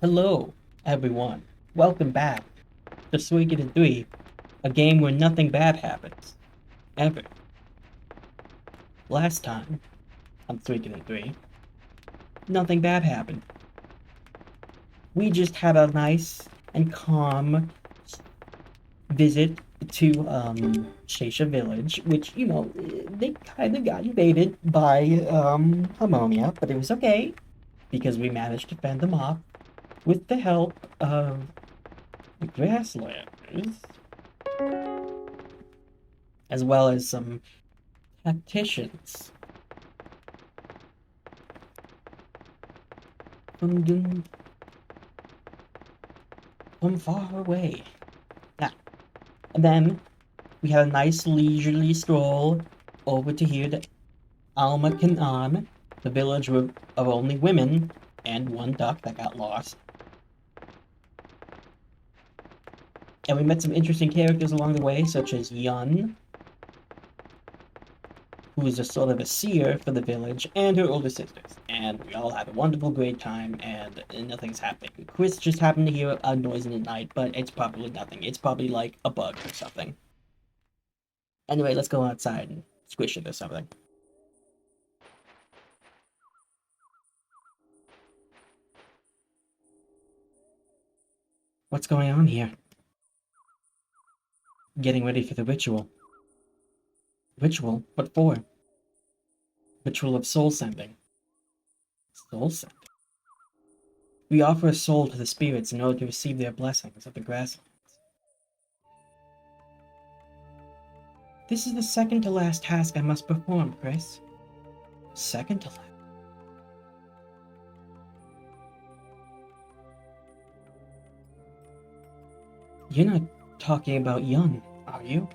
Hello, everyone. Welcome back to Suikoden 3, a game where nothing bad happens. Ever. Last time, on Suikoden 3, nothing bad happened. We just had a nice and calm visit to, Shesha Village, which, they kind of got invaded by, Ammonia, but it was okay, because we managed to fend them off with the help of the Grasslanders, as well as some tacticians from far away. Now, and then we had a nice leisurely stroll over to here to Alma Kanan, the village of only women and one duck that got lost. And we met some interesting characters along the way, such as Yun, who is a sort of a seer for the village, and her older sisters. And we all had a wonderful, great time, and nothing's happening. Chris just happened to hear a noise in the night, but it's probably nothing. It's probably like a bug or something. Anyway, let's go outside and squish it or something. What's going on here? Getting ready for the ritual. Ritual? What for? Ritual of soul sending. Soul sending? We offer a soul to the spirits in order to receive their blessings of the grasslands. This is the second to last task I must perform, Chris. Second to last? You're not talking about Yun, are you?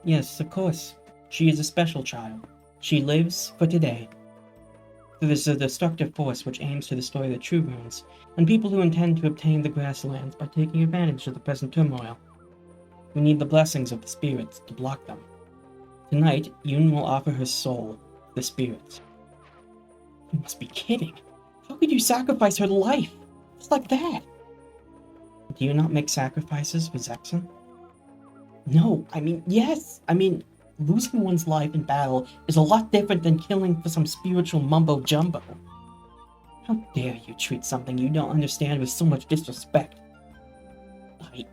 Yes, of course. She is a special child. She lives for today. There is a destructive force which aims to destroy the true runes, and people who intend to obtain the grasslands by taking advantage of the present turmoil. We need the blessings of the spirits to block them. Tonight, Yun will offer her soul to the spirits. You must be kidding. How could you sacrifice her life? Just like that? Do you not make sacrifices for Zexon? No, yes. Losing one's life in battle is a lot different than killing for some spiritual mumbo-jumbo. How dare you treat something you don't understand with so much disrespect? Is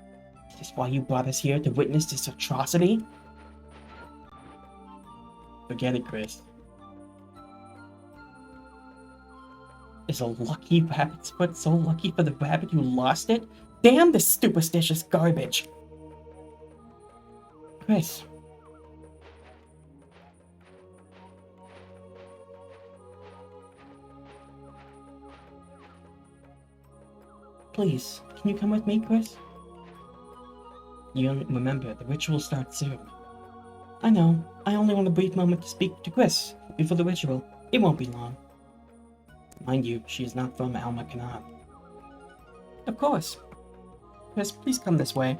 this why you brought us here, to witness this atrocity? Forget it, Chris. Is a lucky rabbit's foot so lucky for the rabbit who lost it? Damn this superstitious garbage! Chris. Please, can you come with me, Chris? You remember, the ritual starts soon. I know. I only want a brief moment to speak to Chris before the ritual. It won't be long. Mind you, she is not from Alma Kanan. Of course. Chris, please come this way.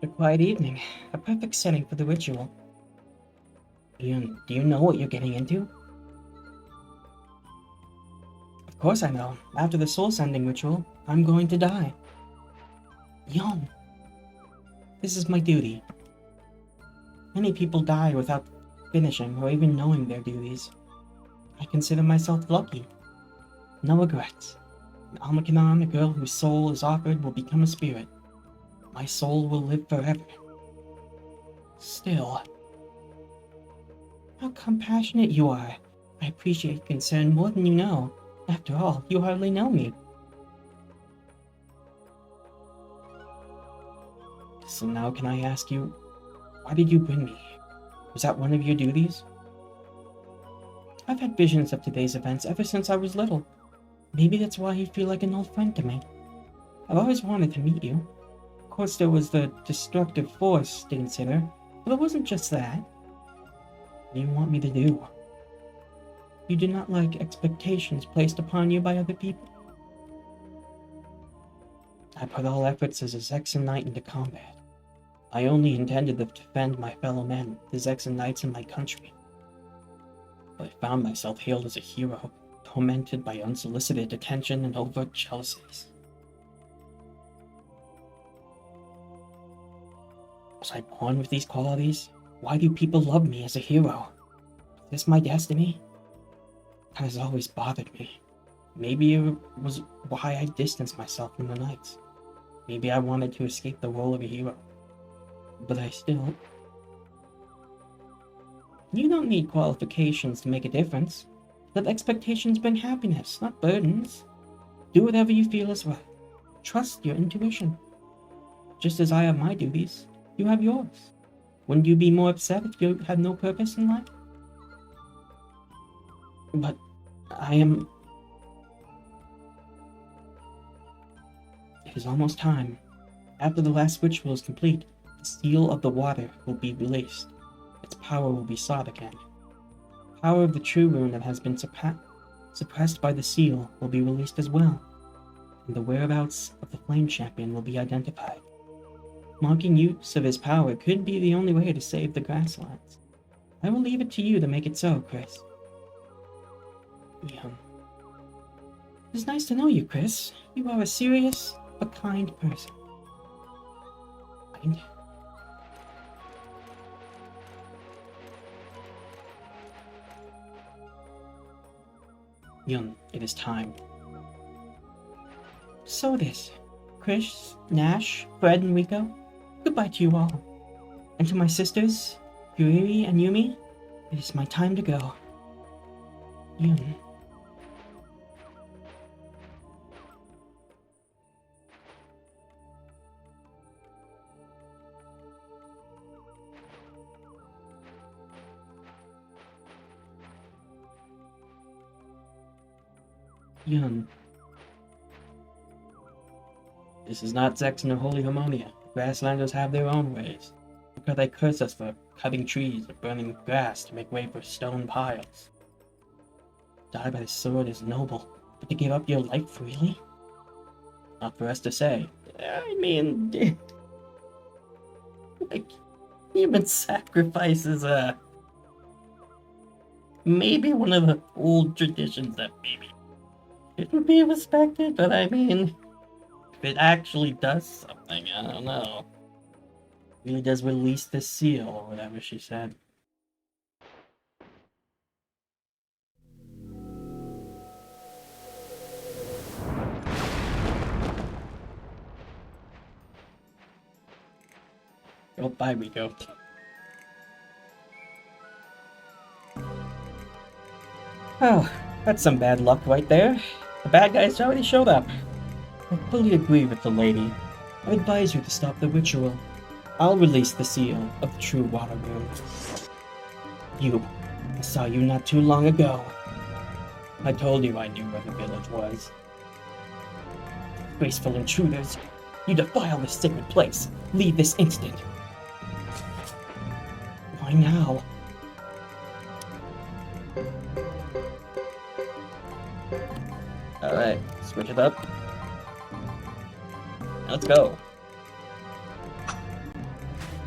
A quiet evening, a perfect setting for the ritual. Do you know what you're getting into? Of course I know. After the soul sending ritual, I'm going to die. Young. This is my duty. Many people die without finishing or even knowing their duties. I consider myself lucky. No regrets. In Almacanon, a girl whose soul is offered will become a spirit. My soul will live forever. Still, how compassionate you are. I appreciate your concern more than you know. After all, you hardly know me. So now can I ask you, why did you bring me here? Was that one of your duties? I've had visions of today's events ever since I was little. Maybe that's why you feel like an old friend to me. I've always wanted to meet you. Of course, there was the destructive force to consider, but it wasn't just that. What do you want me to do? You do not like expectations placed upon you by other people. I put all efforts as a Zexan Knight into combat. I only intended to defend my fellow men, the Zexan Knights in my country. But I found myself hailed as a hero, tormented by unsolicited attention and overt jealousies. Was I born with these qualities? Why do people love me as a hero? Is this my destiny? That has always bothered me. Maybe it was why I distanced myself from the Knights. Maybe I wanted to escape the role of a hero. But I still... You don't need qualifications to make a difference. Let expectations bring happiness, not burdens. Do whatever you feel is right. Trust your intuition. Just as I have my duties, you have yours. Wouldn't you be more upset if you had no purpose in life? But I am... It is almost time. After the last ritual is complete, the seal of the water will be released. Its power will be sought again. The power of the true rune that has been suppressed by the seal will be released as well, and the whereabouts of the Flame Champion will be identified. Mocking use of his power could be the only way to save the grasslands. I will leave it to you to make it so, Chris. It is nice to know you, Chris. You are a serious but kind person. Kind? Yun, it is time. So it is. Chris, Nash, Fred, and Rico, goodbye to you all. And to my sisters, Yuri and Yumi, it is my time to go. Yun. Yun. This is not Zexan or Holy Harmonia. Grasslanders have their own ways. Because they curse us for cutting trees or burning grass to make way for stone piles. Die by the sword is noble, but to give up your life freely? Not for us to say. I mean, like, human sacrifice is maybe one of the old traditions that maybe it would be respected, but I mean, if it actually does something, I don't know. It really does release the seal, or whatever she said. Oh, bye, Rico. Oh, that's some bad luck right there. The bad guys already showed up. I fully agree with the lady. I advise you to stop the ritual. I'll release the seal of the true water rune. You. I saw you not too long ago. I told you I knew where the village was. Graceful intruders. You defile this sacred place. Leave this instant. Why now? Alright, switch it up. Let's go.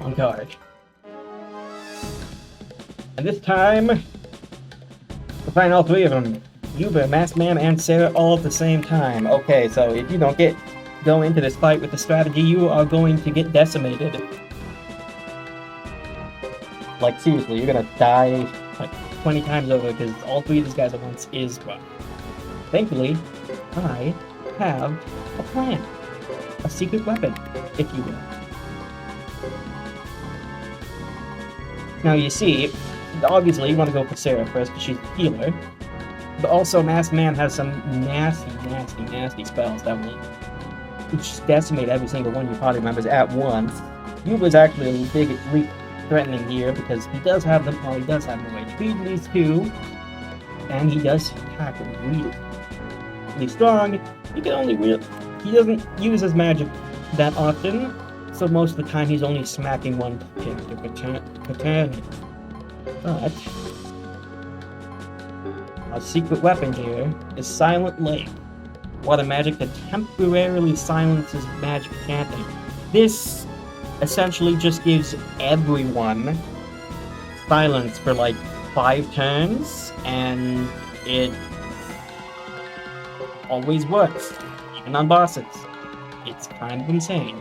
On guard. And this time, we'll find all three of them. Uber, Masked Man, and Sarah all at the same time. Okay, so if you don't go into this fight with the strategy, you are going to get decimated. Like, seriously, you're gonna die like 20 times over because all three of these guys at once is rough. Thankfully, I have a plan. A secret weapon, if you will. Now you see, obviously you want to go for Sarah first because she's a healer. But also Masked Man has some nasty spells that will decimate every single one of your party members at once. Yuba's actually a big threatening here because he does have them. Well, he does have no HP to these two, and he does attack really strong. He doesn't use his magic that often, so most of the time he's only smacking one pin to return. But our secret weapon here is Silent Lake. Water magic that temporarily silences magic chanting. This essentially just gives everyone silence for like 5 turns, and it always works, even on bosses. It's kind of insane.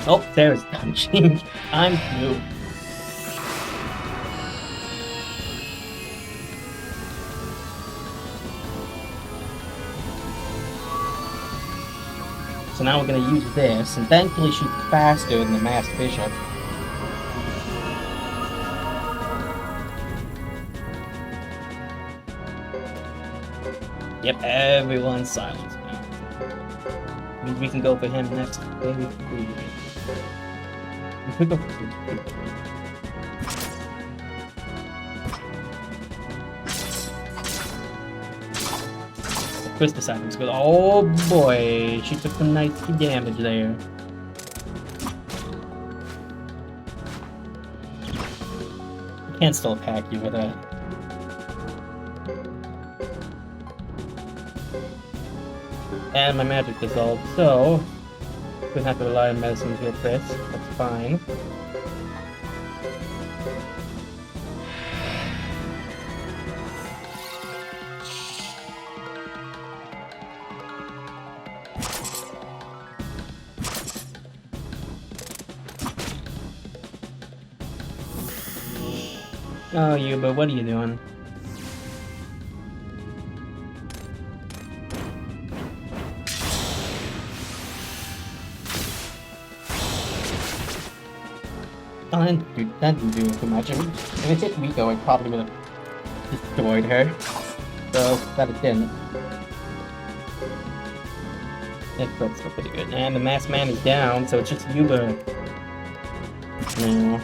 Oh, there's dungeon. I'm through. So now we're gonna use this, and thankfully she's faster than the Masked Bishop. Yep, everyone's silent now. Maybe we can go for him next. Maybe we could go for him. Twist decided to go. Oh boy, she took some nice damage there. I can't still attack you with that. And my magic dissolved, so we have to rely on medicine to heal Chris. That's fine. Oh, Yuba, what are you doing? That didn't do too much. If it hit Rico, it probably would have destroyed her. So, glad it didn't. It's still pretty good. And the Masked Man is down, so it's just Yuba. No.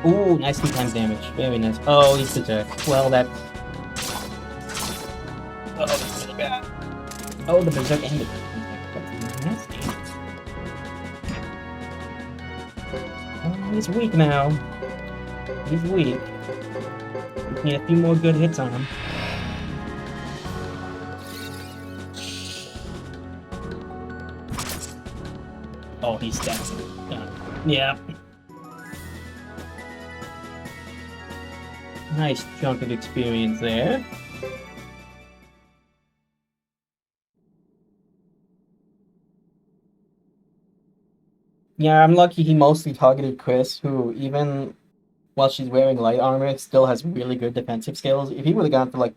Ooh, nice 2 times damage. Very nice. Oh, he's such a... Well, that's... Oh, that's really bad. Oh, the Berserk and the... That's nasty. Oh, he's weak now. He's weak. We need a few more good hits on him. Oh, he's dead. Yeah. Nice chunk of experience there. Yeah, I'm lucky he mostly targeted Chris, who even while she's wearing light armor, still has really good defensive skills. If he would have gone for like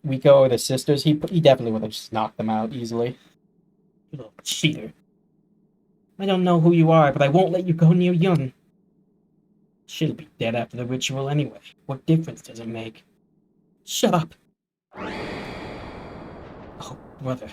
Rico or the sisters, he definitely would have just knocked them out easily. You little cheater. I don't know who you are, but I won't let you go near Yun. She'll be dead after the ritual anyway. What difference does it make? Shut up! Oh, brother.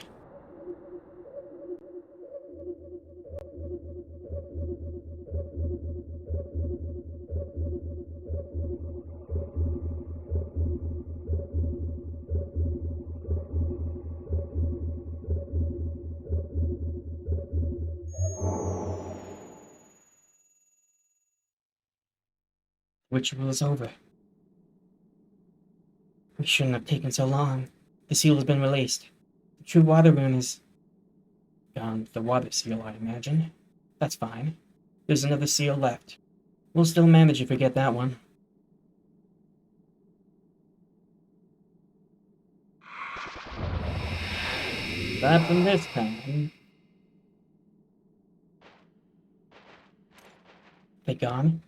Ritual is over. We shouldn't have taken so long. The seal has been released. The true water rune is gone with the water seal, I imagine. That's fine. There's another seal left. We'll still manage if we get that one. What happened this time? They gone?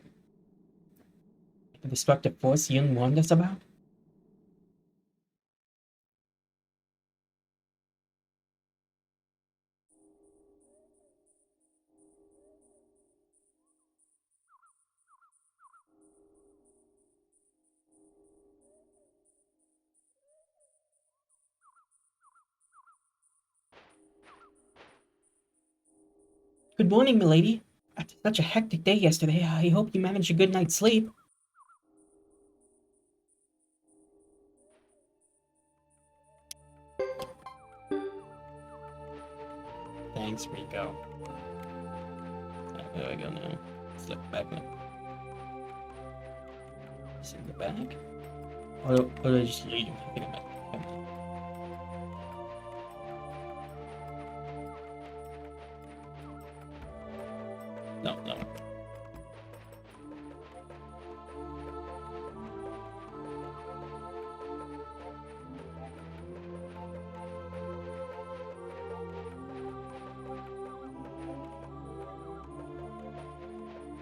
The destructive force Yun warned us about? Good morning, milady. After such a hectic day yesterday, I hope you managed a good night's sleep. Thanks, Rico. There we go now. Flip back now. Is it go back? Or do I just leave? I think I'm back. No, no.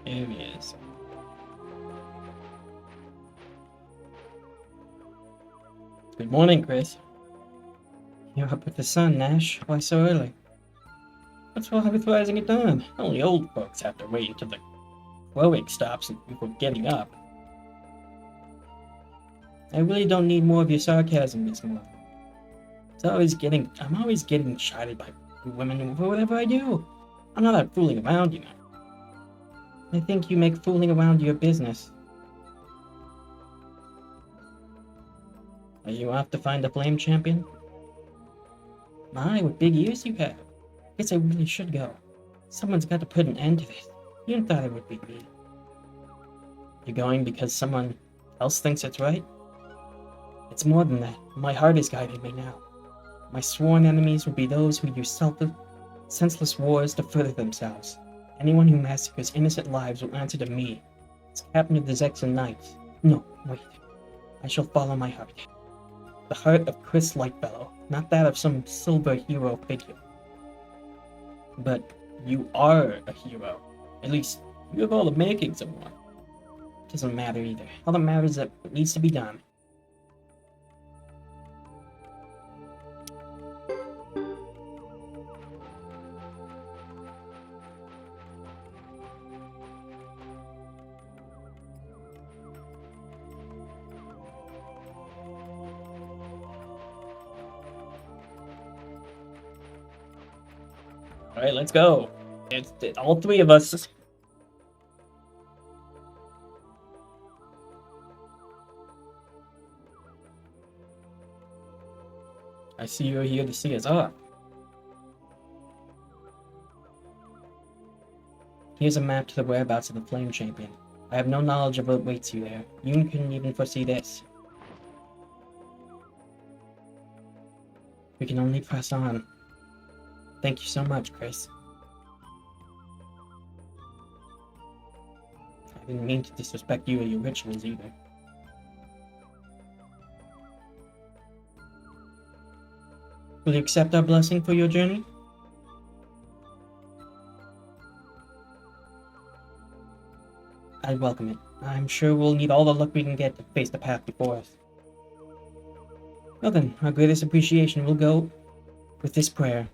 There he is. Good morning, Chris. You're up with the sun, Nash. Why so early? What's wrong with rising at dawn? Only old folks have to wait until the glowing stops before getting up. I really don't need more of your sarcasm this morning. I'm always getting chided by women for whatever I do. I'm not out fooling around, you know. I think you make fooling around your business. Are you off to find a flame champion? My, what big ears you have. Guess I really should go. Someone's got to put an end to this. You thought it would be me. You're going because someone else thinks it's right? It's more than that. My heart is guiding me now. My sworn enemies will be those who use senseless wars to further themselves. Anyone who massacres innocent lives will answer to me, as captain of the Zexan Knights. No, wait. I shall follow my heart. The heart of Chris Lightfellow, not that of some silver hero figure. But you are a hero. At least, you have all the makings of one. Doesn't matter either. All that matters is that it needs to be done. Alright, let's go. It's all three of us. I see you're here to see us off. Here's a map to the whereabouts of the Flame Champion. I have no knowledge of what waits you there. You couldn't even foresee this. We can only press on. Thank you so much, Chris. I didn't mean to disrespect you or your rituals either. Will you accept our blessing for your journey? I welcome it. I'm sure we'll need all the luck we can get to face the path before us. Well then, our greatest appreciation will go with this prayer.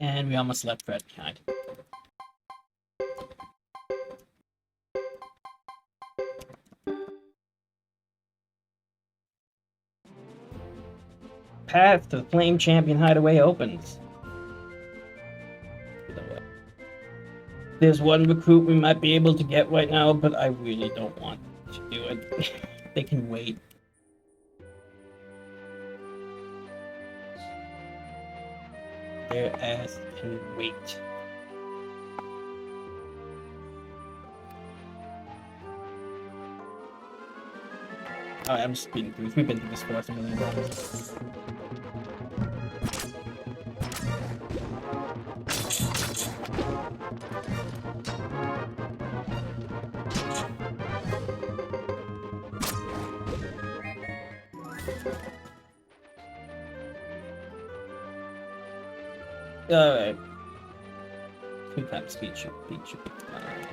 And we almost left Fred behind. Path to the Flame Champion Hideaway opens. There's one recruit we might be able to get right now, but I really don't want to do it. They can wait. Their ass can wait. I'm just speeding through. We've been through this forest a million times. Alright. 2 times speed should be fine.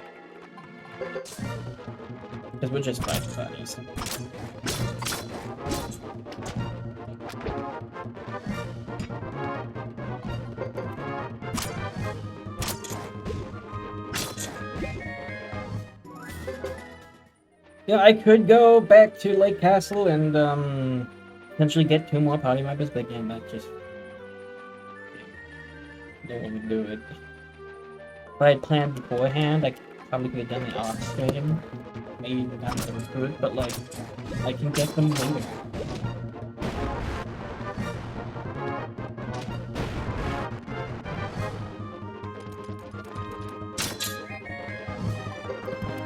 Because we're just fighting bodies. Yeah, I could go back to Lake Castle and potentially get 2 more party members, but again, that just don't want to do it. If I had planned beforehand, I probably could have done the off stream, maybe even gotten the recruit, but like, I can get them later.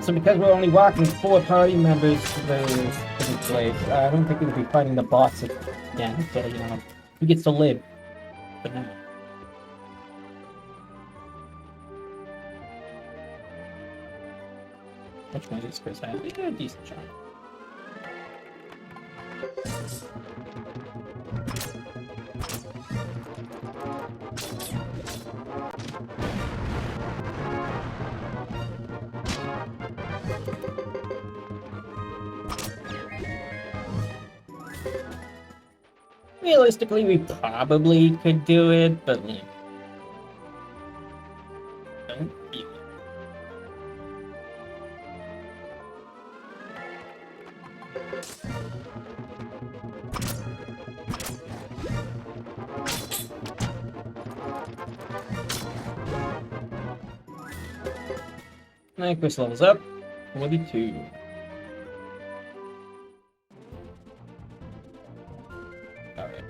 So because we're only walking 4 party members to the place, I don't think we would be fighting the boss again, so, you know, he gets to live for now. Which one is Chris? I have a decent shot. Realistically, we probably could do it, but like, don't feel it. Alright, Chris levels up. 42. Alright.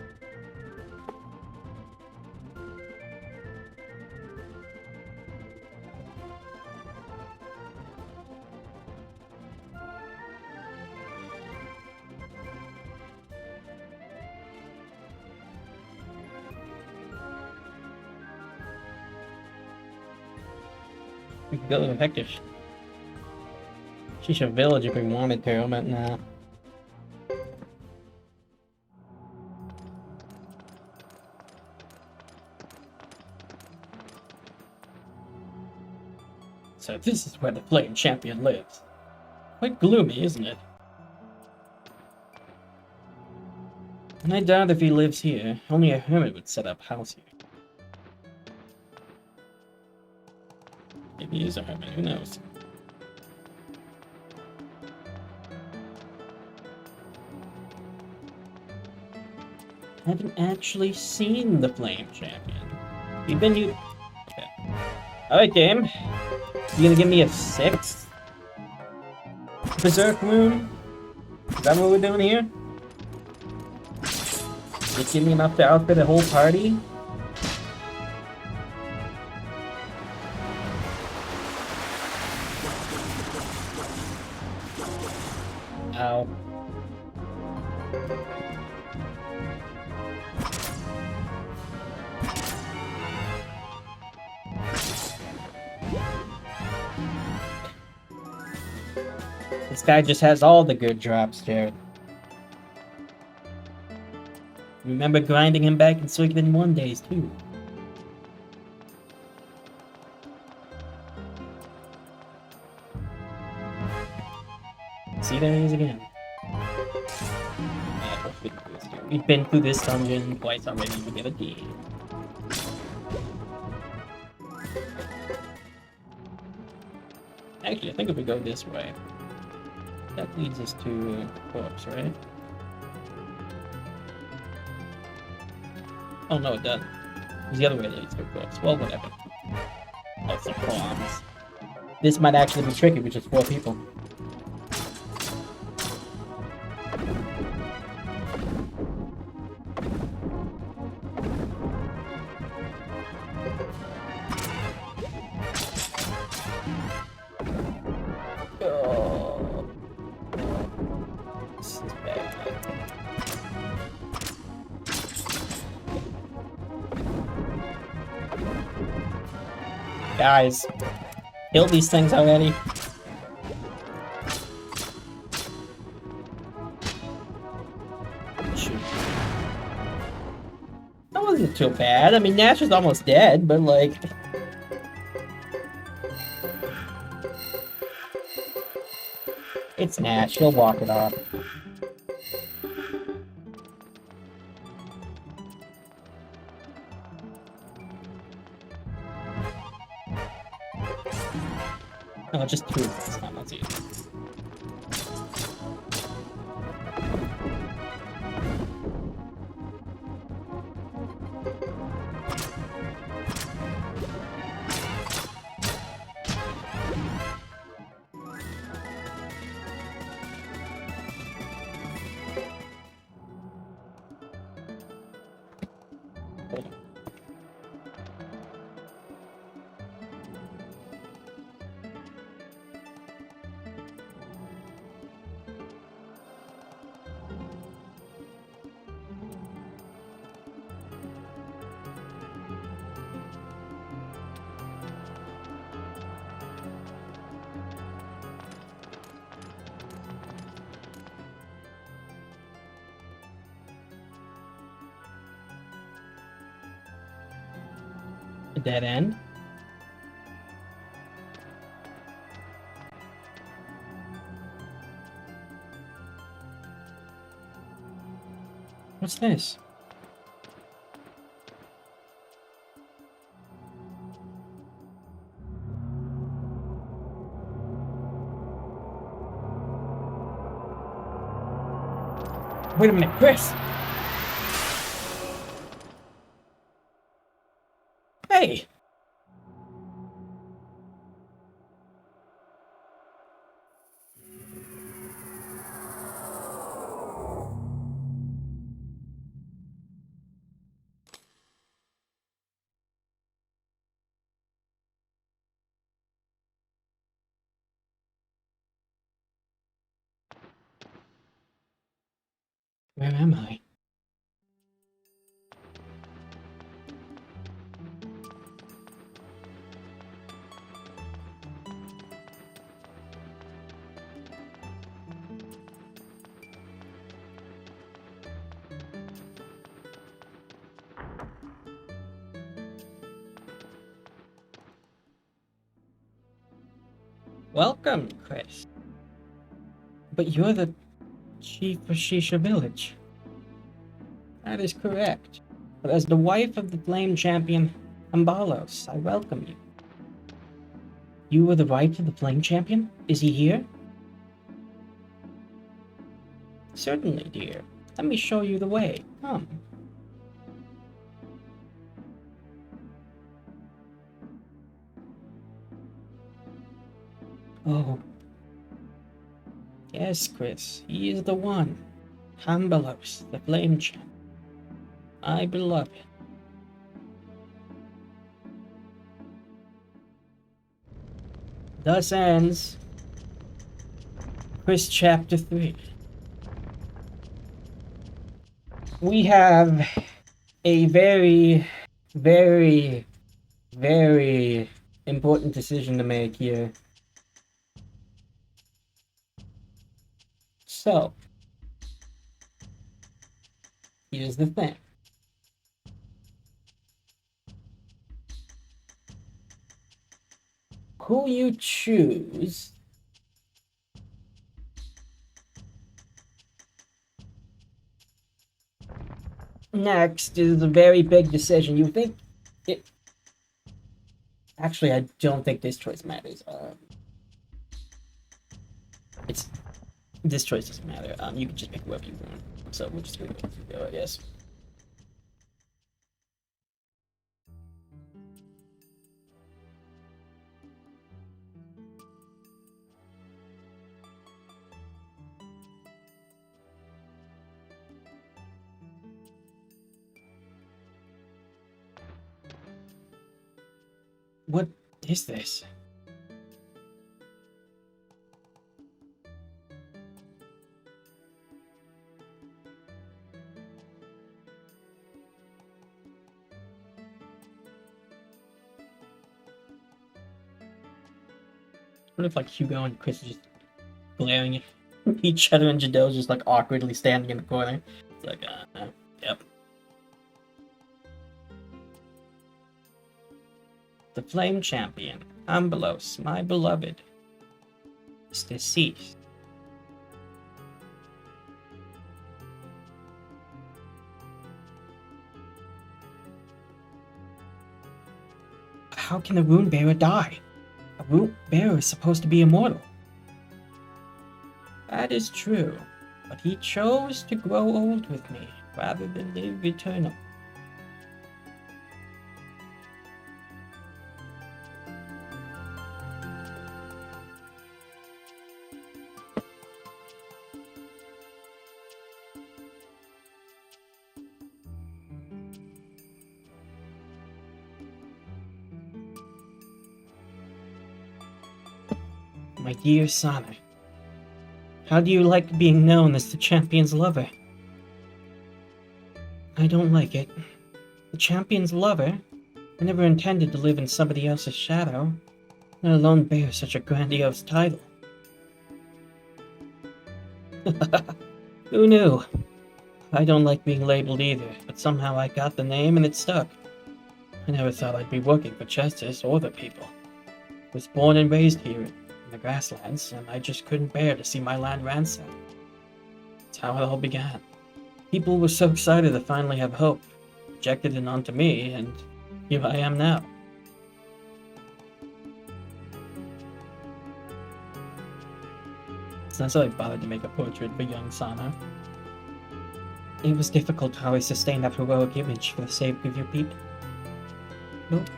We could go to Hector. Shisha Village if we wanted to, but nah. So this is where the Flame Champion lives. Quite gloomy, isn't it? And I doubt if he lives here. Only a hermit would set up house here. Maybe he is a hermit, who knows? I haven't actually seen the Flame Champion. You've been you. Okay. Alright, game. You gonna give me a 6th Berserk Rune? Is that what we're doing here? Just give me enough to outfit a whole party? Ow. This guy just has all the good drops, Jared. Remember grinding him back in Suikoden 1 days, too. See, there he is again. Yeah, we've been through this dungeon twice already to get a D. Actually, I think if we go this way, that leads us to corpse, right? Oh no, it doesn't. It's the other way that leads to corpse. Well, whatever. Oh, some prawns. This might actually be tricky with just 4 people. This is bad. Guys, kill these things already. Shoot. That wasn't too bad. I mean, Nash is almost dead, but like... It's Nash, he'll walk it off. No, just two. It's not much easier. A dead end? What's this? Wait a minute, Chris! Hey! Where am I? Welcome, Chris. But you're the chief of Shisha Village. That is correct. But as the wife of the Flame Champion, Ambalos, I welcome you. You were the wife of the Flame Champion? Is he here? Certainly, dear. Let me show you the way. Come. Oh. Yes, Chris. He is the one. Ambalos, the Flame Champion. My beloved. Thus ends Chris Chapter 3. We have a very, very, very important decision to make here. So, here's the thing. Who you choose next is a very big decision. You think it... Actually, I don't think this choice matters. This choice doesn't matter. You can just pick whoever you want. So we'll just go, I guess. What is this? What if like Hugo and Chris are just glaring at each other and Jadel's just like awkwardly standing in the corner? It's like, yep. The Flame Champion, Ambelos, my beloved, is deceased. How can a rune bearer die? A rune bearer is supposed to be immortal. That is true, but he chose to grow old with me rather than live eternal. My dear Sana, how do you like being known as the champion's lover? I don't like it. The champion's lover? I never intended to live in somebody else's shadow, let alone bear such a grandiose title. Who knew? I don't like being labeled either, but somehow I got the name and it stuck. I never thought I'd be working for justice or the people. I was born and raised here in the grasslands, and I just couldn't bear to see my land ransacked. That's how it all began. People were so excited to finally have hope, projected it onto me, and here I am now. It's not so I bothered to make a portrait for young Sana. It was difficult to always sustain that heroic image for the sake of your people. Nope.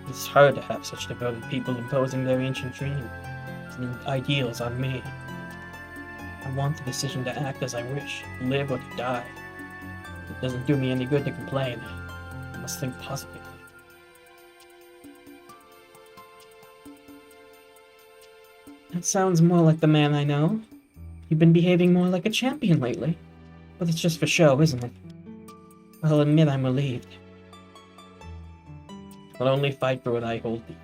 It's hard to have such devoted people imposing their ancient dreams and ideals on me. I want the decision to act as I wish, live or to die. It doesn't do me any good to complain. I must think positively. That sounds more like the man I know. You've been behaving more like a champion lately. But it's just for show, isn't it? I'll admit I'm relieved. I'll only fight for what I hold dear.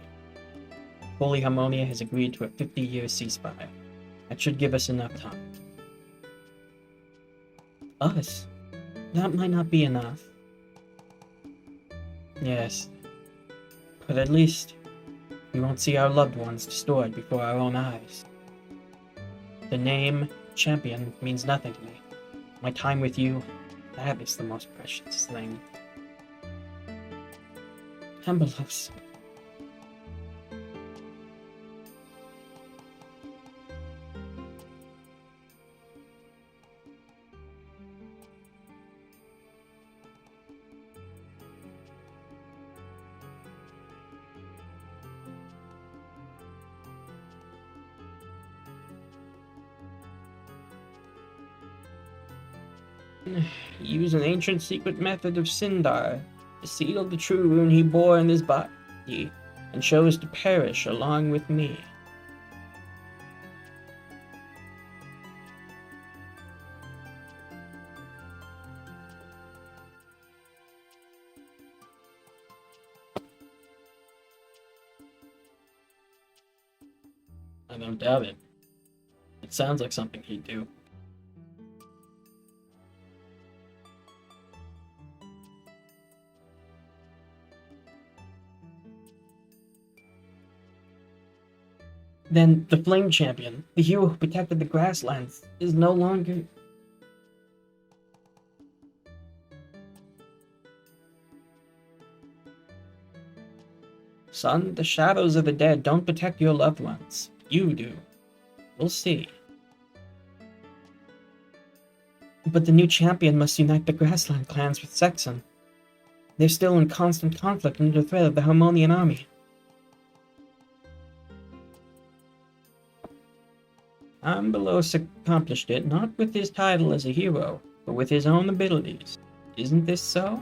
Holy Harmonia has agreed to a 50-year ceasefire. That should give us enough time. Us? That might not be enough. Yes. But at least, we won't see our loved ones destroyed before our own eyes. The name, champion, means nothing to me. My time with you, that is the most precious thing. Ambelos. Use an ancient secret method of Sindar to seal the true rune he bore in his body, and chose to perish along with me. I don't doubt it. It sounds like something he'd do. Then the Flame Champion, the hero who protected the grasslands, is no longer... Son, the shadows of the dead don't protect your loved ones. You do. We'll see. But the new champion must unite the grassland clans with Sexon. They're still in constant conflict under the threat of the Harmonian army. Ambelos accomplished it not with his title as a hero, but with his own abilities. Isn't this so?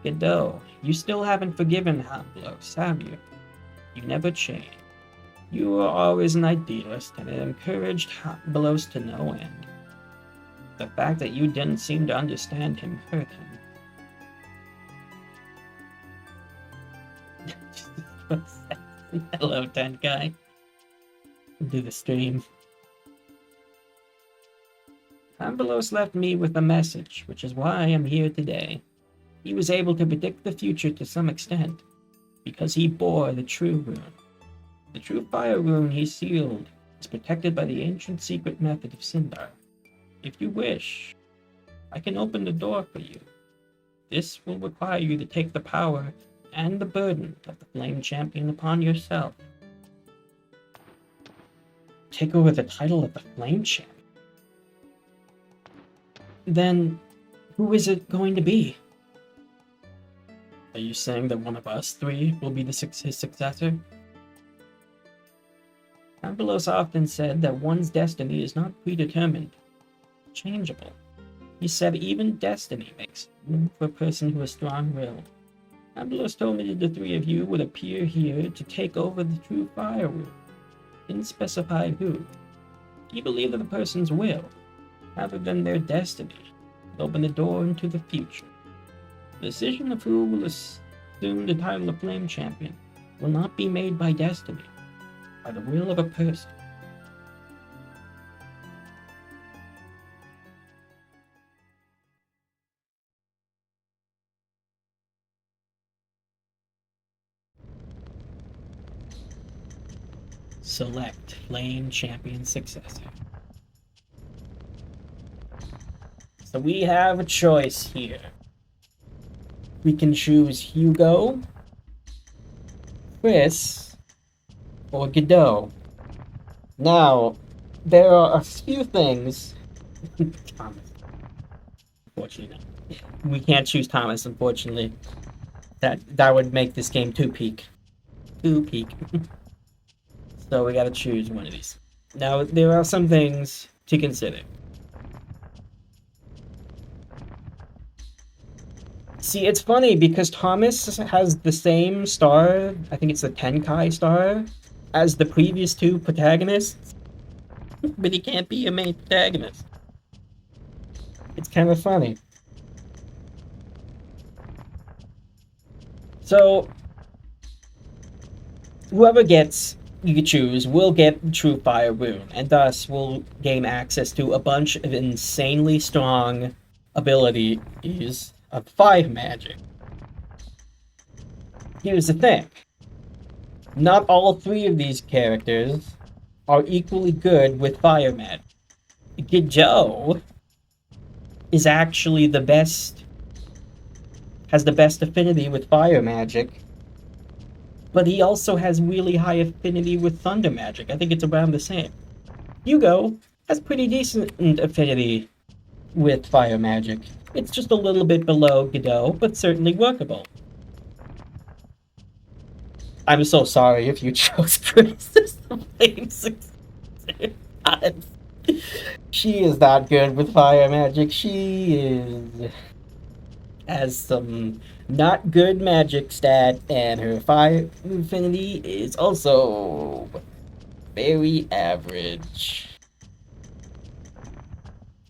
Godot, you still haven't forgiven Ambelos, have you? You never changed. You were always an idealist, and it encouraged Ambelos to no end. The fact that you didn't seem to understand him hurt him. Hello, tent guy. Do the stream. Ambelos left me with a message, which is why I am here today. He was able to predict the future to some extent, because he bore the true rune. The true fire rune he sealed is protected by the ancient secret method of Sindar. If you wish, I can open the door for you. This will require you to take the power and the burden of the Flame Champion upon yourself. Take over the title of the Flame Champion? Then, who is it going to be? Are you saying that one of us three will be his successor? Ambelos often said that one's destiny is not predetermined, changeable. He said even destiny makes room for a person who is strong-willed. Ambelos told me that the three of you would appear here to take over the true fire rune. Didn't specify who. He believed that a person's will, rather than their destiny, will open the door into the future. The decision of who will assume the title of Flame Champion will not be made by destiny, by the will of a person. Select Flame Champion successor. So we have a choice here. We can choose Hugo, Chris, or Godot. Now, there are a few things. Thomas. Unfortunately, no. We can't choose Thomas, unfortunately. That would make this game too peak. Too peak. So we gotta choose one of these. Now, there are some things to consider. See, it's funny because Thomas has the same star, I think it's the Tenkai star, as the previous two protagonists, but he can't be a main protagonist. It's kind of funny. So, whoever gets, you could choose, will get True Fire Rune, and thus will gain access to a bunch of insanely strong abilities of fire magic. Here's the thing. Not all three of these characters are equally good with fire magic. Godot is actually the best, has the best affinity with fire magic, but he also has really high affinity with thunder magic. I think it's around the same. Hugo has pretty decent affinity with fire magic. It's just a little bit below Godot, but certainly workable. I'm so sorry if you chose Princess the Flame Successor. She is not good with fire magic. She has some not good magic stat, and her fire affinity is also very average.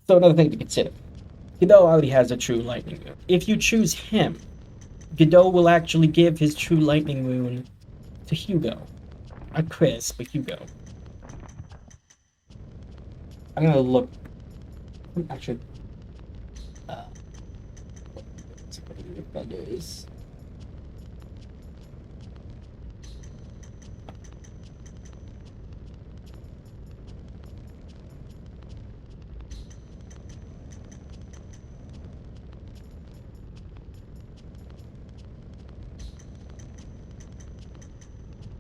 So another thing to consider. Godot already has a true lightning rune. If you choose him, Godot will actually give his true lightning rune to Hugo. Not Chris, but Hugo. I'm gonna look. Actually, what is.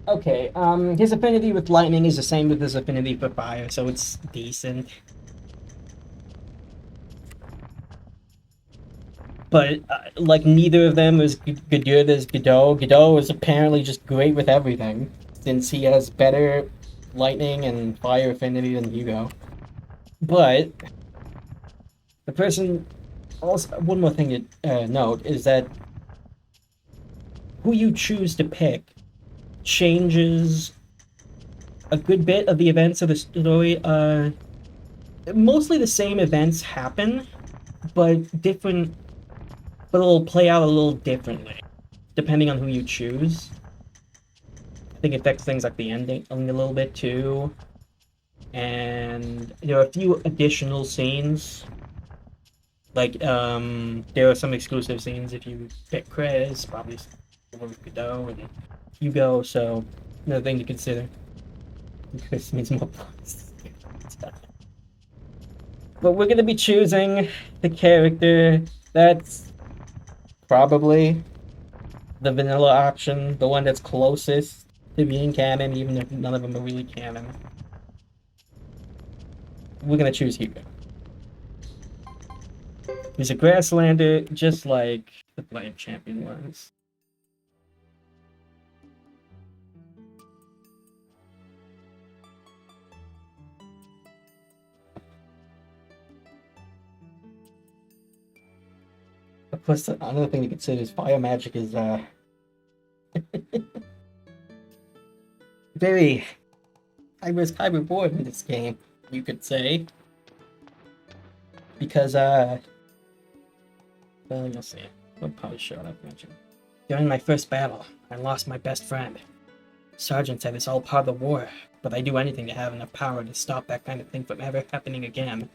Okay, his affinity with lightning is the same with his affinity for fire, so it's decent. But, like, neither of them is good as Godot. Godot is apparently just great with everything, since he has better lightning and fire affinity than Hugo. But, the person... Also, one more thing to note is that who you choose to pick changes a good bit of the events of the story mostly the same events happen, but it'll play out a little differently, depending on who you choose. I think it affects things like the ending a little bit too. And there are a few additional scenes. Like, there are some exclusive scenes if you pick Chris, probably Godot and Hugo, so another thing to consider. Chris means more points. But we're gonna be choosing the character that's probably the vanilla option, the one that's closest to being canon, even if none of them are really canon. We're gonna choose Hugo. He's a Grasslander, just like the Flame Champion was. Of course, another thing to consider is fire magic is very high risk, high reward in this game, you could say. Because well, you'll see. I'll probably show it up mention. During my first battle, I lost my best friend. Sergeant said it's all part of the war, but I'd do anything to have enough power to stop that kind of thing from ever happening again.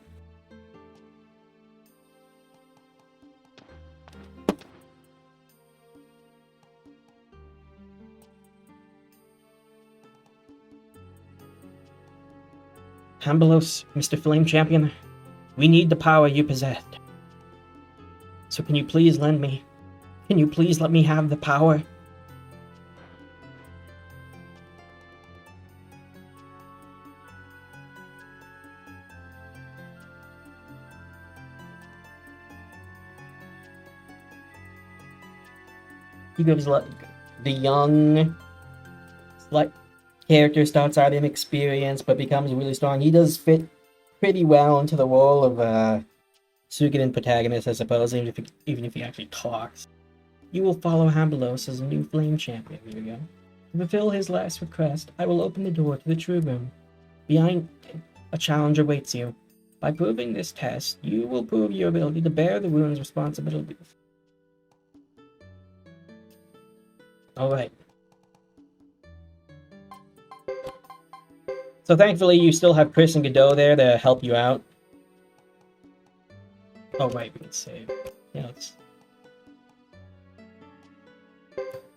Hambelos, Mr. Flame Champion, we need the power you possess. So can you please let me have the power? He gives like the young, like character starts out inexperienced but becomes really strong. He does fit pretty well into the role of Suikoden protagonist, I suppose, even if he actually talks. You will follow Hambelos as a new Flame Champion. Here we go. To fulfill his last request, I will open the door to the True Room. Behind a challenge awaits you. By proving this test, you will prove your ability to bear the rune's responsibilities. Alright. So thankfully you still have Chris and Godot there to help you out. Oh right, we can save. Yeah, let's...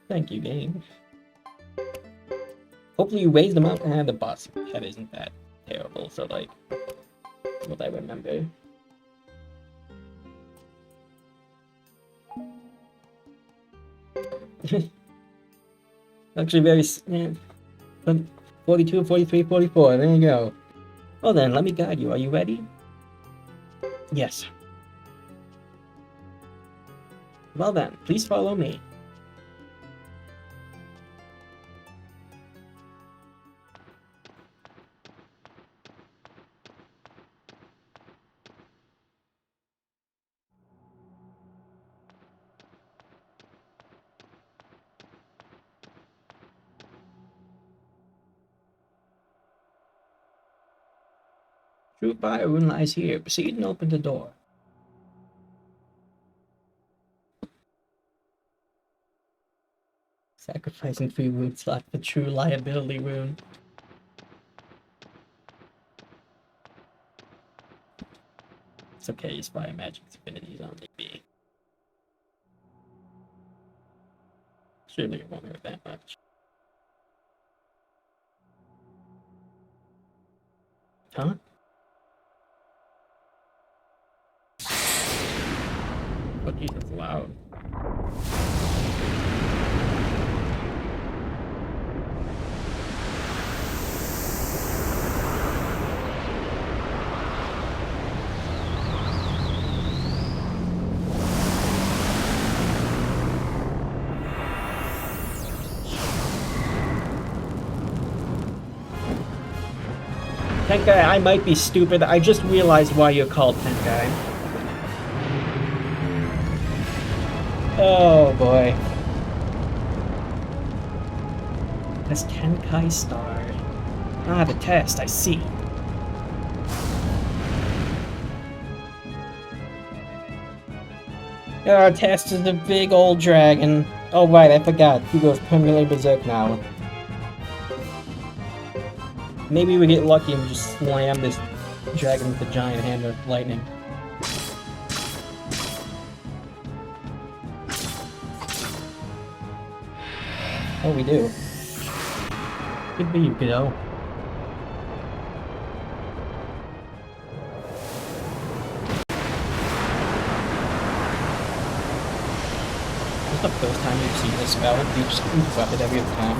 Thank you, game. Hopefully you raise them up, and the boss head isn't that terrible, so like... what I remember. Actually very... yeah. 42, 43, 44, there you go. Well then, let me guide you. Are you ready? Yes. Well then, please follow me. True fire rune lies here. Proceed and open the door. Sacrificing 3 rune slot for true liability rune. It's okay, his fire magic's affinities on DB. Surely it won't hurt that much. Huh? Oh Jesus, loud. Tenkai, I might be stupid. I just realized why you're called Tenkai. Oh boy. That's Tenkai Star. Ah, the test, I see. Test is a big old dragon. Oh right, I forgot. He goes permanently berserk now. Maybe we get lucky and we just slam this dragon with a giant hand of lightning. Oh, we do. Good for you, kiddo. This is the first time you've seen this spell. You just interrupt it every other time.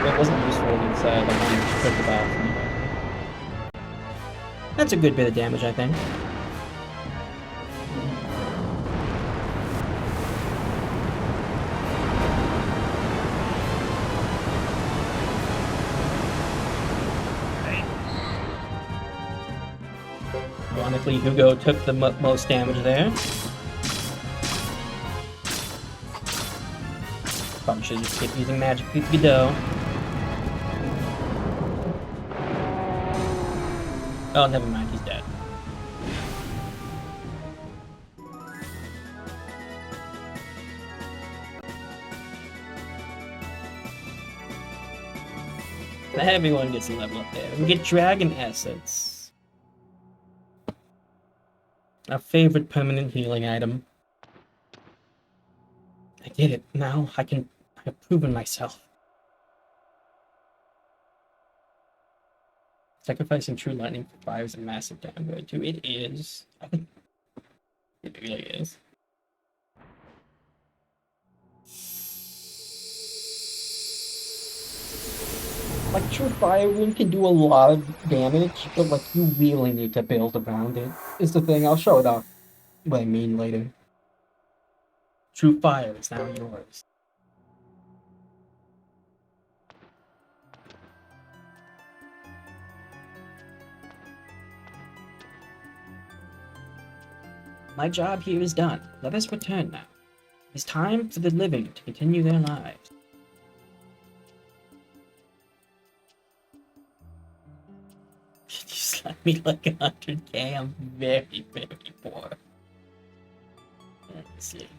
It wasn't useful inside the one you just took the bathroom. That's a good bit of damage, I think. Ironically, Hugo took the most damage there. Probably should just keep using magic to Godot. Oh, never mind, he's dead. Everyone gets a level up there. We get Dragon Essence. Our favorite permanent healing item. I did it. Now I have proven myself. Sacrificing True Lightning for fire is a massive downgrade too. It is. I think it really is. Like, True Fire Wound can do a lot of damage, but like, you really need to build around it. Is the thing. I'll show it off what I mean later. True Fire is now yours. My job here is done. Let us return now. It's time for the living to continue their lives. You slapped me like 100k. I'm very, very poor. Let's see.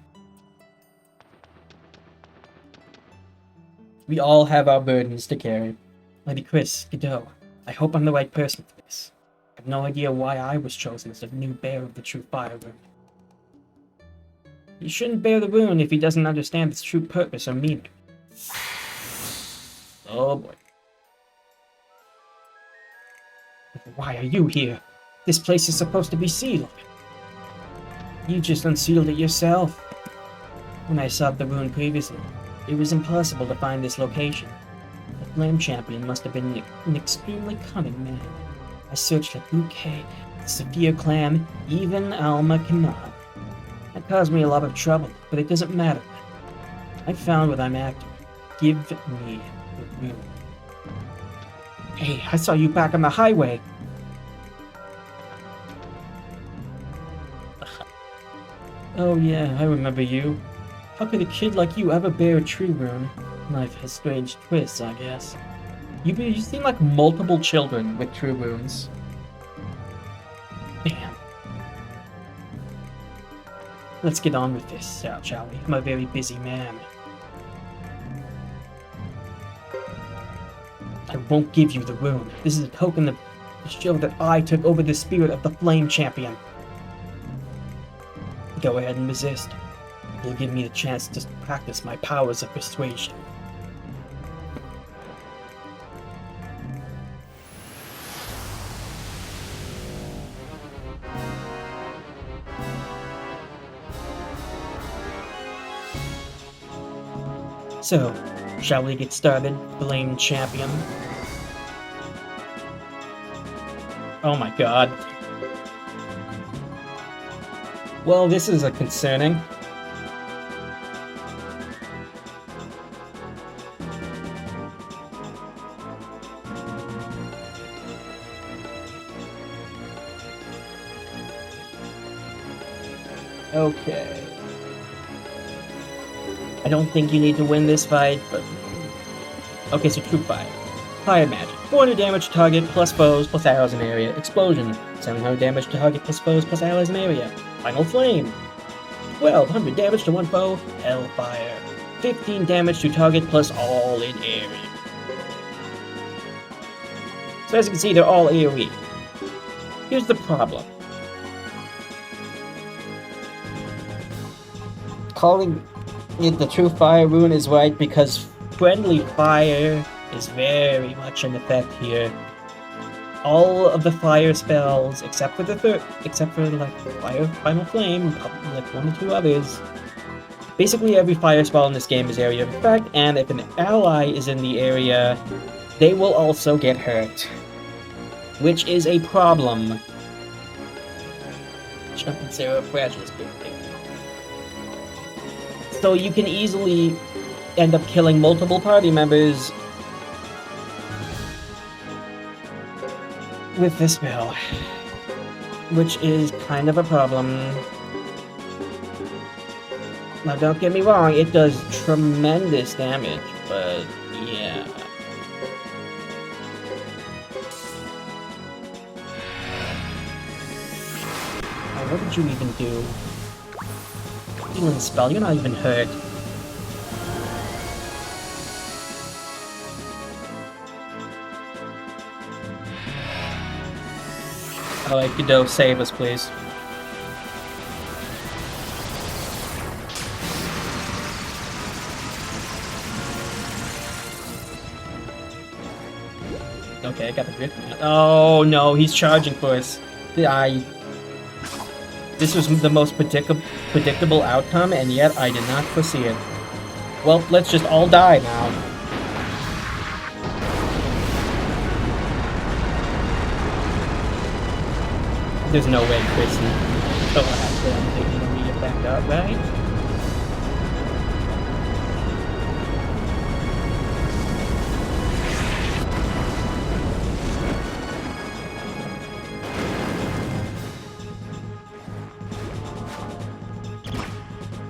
We all have our burdens to carry. Lady Chris, Godot, I hope I'm the right person for this. I have no idea why I was chosen as the new bearer of the True Fire Rune. He shouldn't bear the rune if he doesn't understand its true purpose or meaning. Oh boy. Why are you here? This place is supposed to be sealed. You just unsealed it yourself. When I sought the rune previously, it was impossible to find this location. The Flame Champion must have been an extremely cunning man. I searched at Bouquet, the Saphir Clan, even Alma Kanab. That caused me a lot of trouble, but it doesn't matter. I found what I'm after. Give me the rune. Hey, I saw you back on the highway. Oh yeah, I remember you. How could a kid like you ever bear a true rune? Life has strange twists, I guess. You seem like multiple children with true runes. Damn. Let's get on with this, shall we? I'm a very busy man. I won't give you the rune. This is a token to show that I took over the spirit of the Flame Champion. Go ahead and resist. It'll give me the chance to practice my powers of persuasion. So, shall we get started, Flame Champion? Oh my god. Well, this is concerning. Okay. I don't think you need to win this fight, but... Okay, so True Fire. Fire magic. 400 damage to target, plus foes, plus arrows in area. Explosion. 700 damage to target plus foes plus allies in area. Final Flame. 1200 damage to one foe. Hellfire. 15 damage to target plus all in area. So as you can see, they're all AoE. Here's the problem. Calling it the true fire rune is right because friendly fire is very much in effect here. All of the fire spells, except for like fire, final flame, like 1 or 2 others. Basically, every fire spell in this game is area of effect, and if an ally is in the area, they will also get hurt, which is a problem. Jumping Sarah Fragile is big thing. So you can easily end up killing multiple party members with this spell, which is kind of a problem. Now don't get me wrong, it does tremendous damage, but yeah. Oh, what did you even do? Healing spell, you're not even hurt. Alright, Godot, save us, please. Okay, I got the grip. Oh no, he's charging for us. This was the most predictable outcome, and yet I did not foresee it. Well, let's just all die now. There's no way Chris will have to read it back up, right?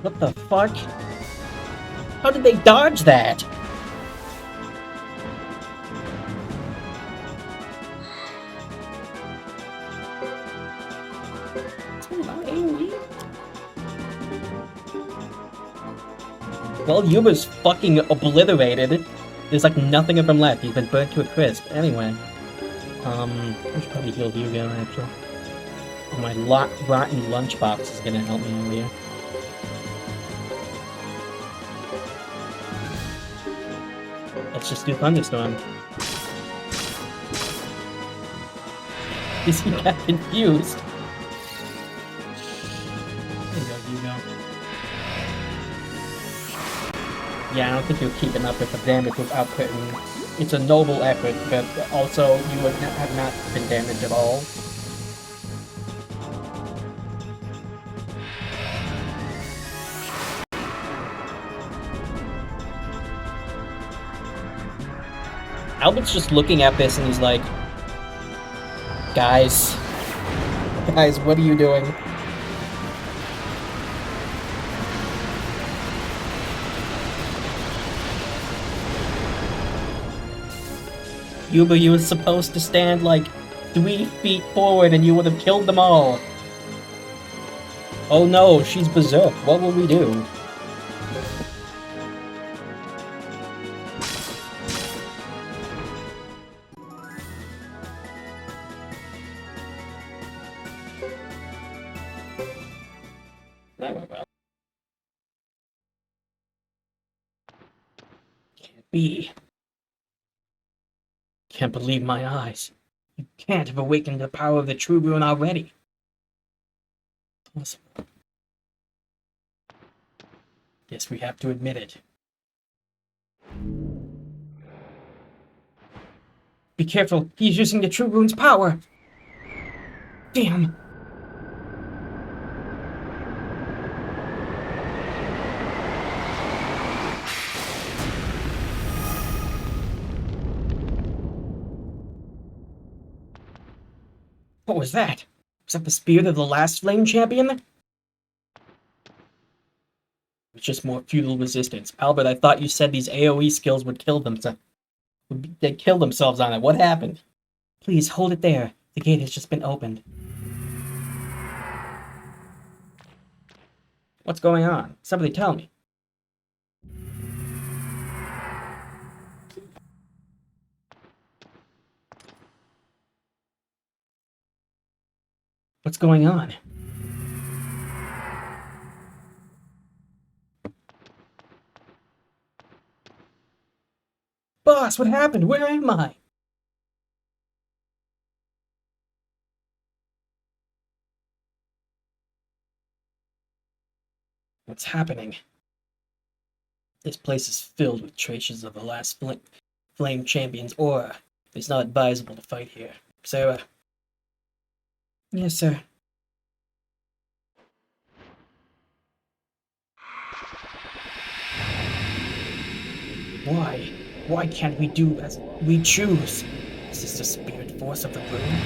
What the fuck? How did they dodge that? Well, Yuba's fucking obliterated. There's like nothing of him left. He's been burnt to a crisp. Anyway. I should probably heal Hugo, actually. Oh, my rotten lunchbox is gonna help me over here. Let's just do Thunderstorm. Is he got confused? There you go, Hugo. Yeah, I don't think you're keeping up with the damage without putting... It's a noble effort, but also you would have not been damaged at all. Albert's just looking at this and he's like, Guys, what are you doing? Yuba, you were supposed to stand like 3 feet forward and you would have killed them all. Oh no, she's berserk. What will we do? That went well. Can't be. Can't believe my eyes. You can't have awakened the power of the true rune already. Possible. Guess we have to admit it. Be careful, he's using the true rune's power! Damn! What was that? Was that the spear of the last flame champion? It's just more futile resistance. Albert, I thought you said these AoE skills would kill themselves. They'd kill themselves on it. What happened? Please, hold it there. The gate has just been opened. What's going on? Somebody tell me. What's going on? Boss, what happened? Where am I? What's happening? This place is filled with traces of the last Flame Champion's aura. It's not advisable to fight here. Sarah. Yes, sir. Why? Why can't we do as we choose? Is this the spirit force of the room?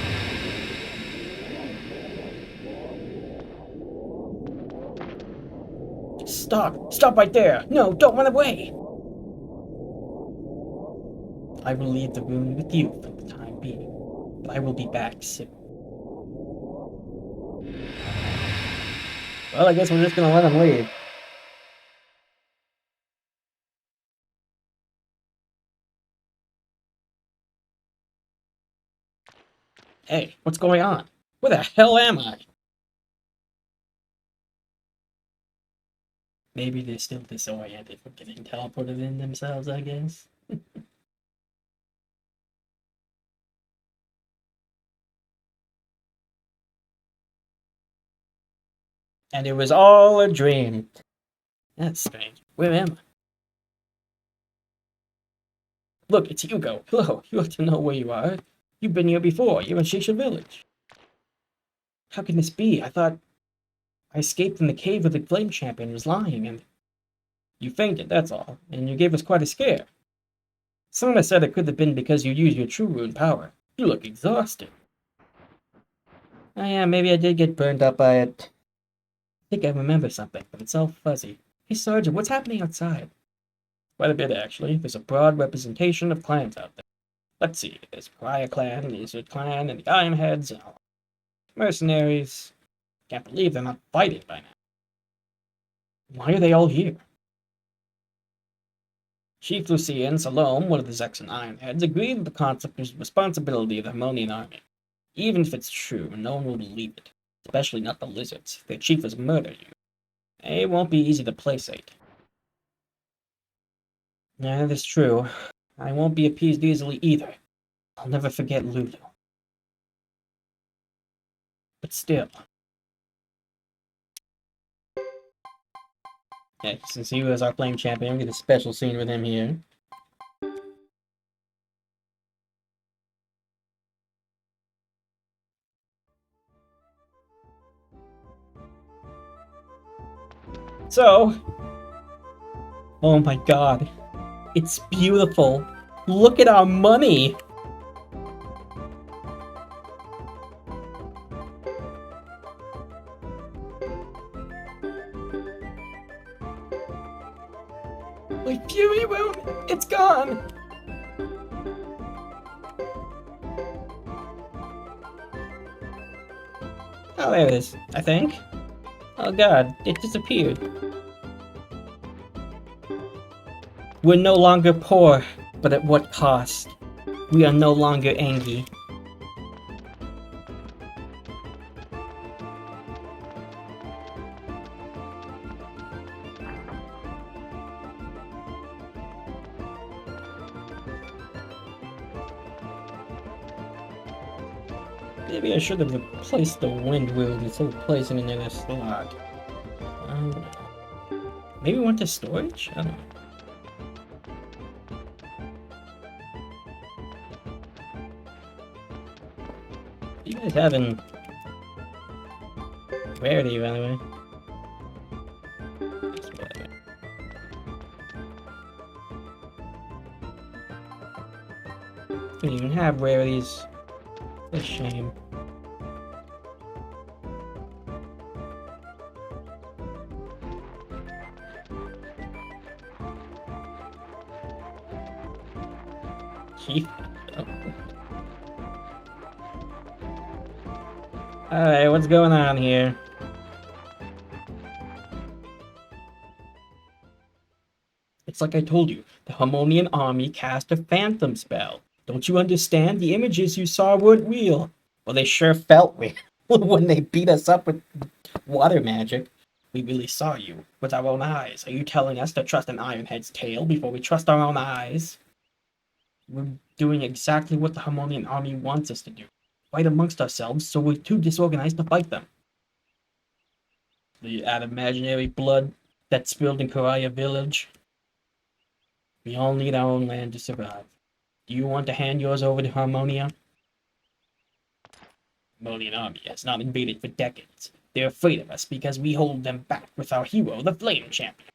Stop! Stop right there! No, don't run away! I will leave the room with you for the time being, but I will be back soon. Well, I guess we're just gonna let him leave. Hey, what's going on? Where the hell am I? Maybe they're still disoriented from getting teleported in themselves, I guess. And it was all a dream. That's strange. Where am I? Look, it's Hugo. Hello, you ought to know where you are. You've been here before. You're in Shisha Village. How can this be? I thought I escaped from the cave where the Flame Champion was lying, and you fainted, that's all, and you gave us quite a scare. Someone said it could have been because you used your true rune power. You look exhausted. Oh yeah, maybe I did get burned up by it. I think I remember something, but it's all fuzzy. Hey Sergeant, what's happening outside? Quite a bit, actually. There's a broad representation of clans out there. Let's see, there's Pariah Clan, the Lizard Clan, and the Ironheads, and all. Mercenaries. Can't believe they're not fighting by now. Why are they all here? Chief Lucian Salome, one of the Zexan Ironheads, agreed with the concept of responsibility of the Harmonian army. Even if it's true, no one will believe it. Especially not the lizards. Their chief was murdered. It won't be easy to placate. Yeah, that's true. I won't be appeased easily either. I'll never forget Ludo. But still. Yeah, since he was our Flame Champion, we get a special scene with him here. So, oh my god, it's beautiful. Look at our money. My fury rune, it's gone. Oh, there it is, I think. Oh god, it disappeared. We're no longer poor, but at what cost? We are no longer angry. Maybe I should have replaced the wind rune instead of placing it in a slot. Maybe we went to storage? I don't know. You guys having rarity, by the way. Don't even have rarities. It's a shame. Keith. Oh. Alright, what's going on here? It's like I told you, the Harmonian army cast a phantom spell. Don't you understand? The images you saw weren't real. Well, they sure felt real when they beat us up with water magic. We really saw you with our own eyes. Are you telling us to trust an Ironhead's tale before we trust our own eyes? We're doing exactly what the Harmonian army wants us to do. Fight amongst ourselves, so we're too disorganized to fight them. The add imaginary blood that spilled in Koraya village. We all need our own land to survive. Do you want to hand yours over to Harmonia? Harmonian army has not invaded for decades. They're afraid of us because we hold them back with our hero, the Flame Champion.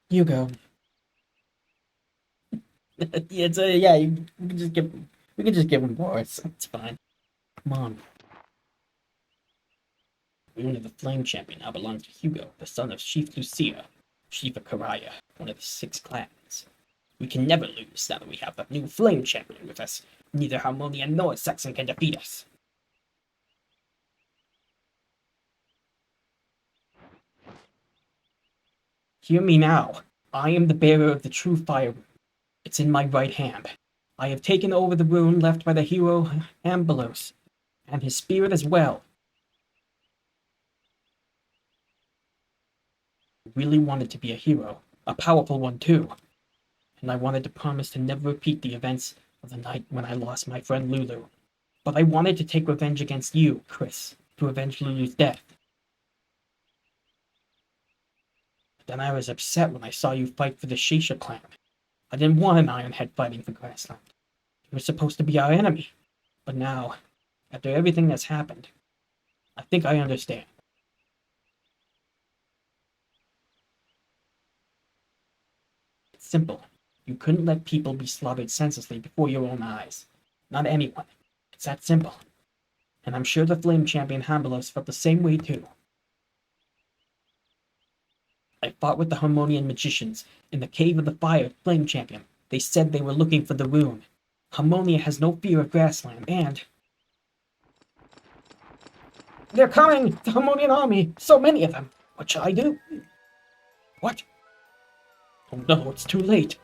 You go. Yeah, we can just give him Boris. It's fine. Come on. The rune of the Flame Champion now belongs to Hugo, the son of Chief Lucia, Chief of Koraya, one of the 6 clans. We can never lose now that we have the new Flame Champion with us. Neither Harmonia nor Saxon can defeat us. Hear me now. I am the bearer of the true fire rune. It's in my right hand. I have taken over the rune left by the hero Ambelos, and his spirit as well. I really wanted to be a hero, a powerful one too. And I wanted to promise to never repeat the events of the night when I lost my friend Lulu. But I wanted to take revenge against you, Chris, to avenge Lulu's death. But then I was upset when I saw you fight for the Shisha clan. I didn't want an Ironhead fighting for Grassland. He was supposed to be our enemy. But now, after everything that's happened, I think I understand. It's simple. You couldn't let people be slaughtered senselessly before your own eyes. Not anyone. It's that simple. And I'm sure the Flame Champion Hambelos felt the same way too. I fought with the Harmonian magicians in the Cave of the Fire Flame Champion. They said they were looking for the rune. Harmonia has no fear of Grassland, and... They're coming! The Harmonian army! So many of them! What shall I do? What? Oh no, it's too late.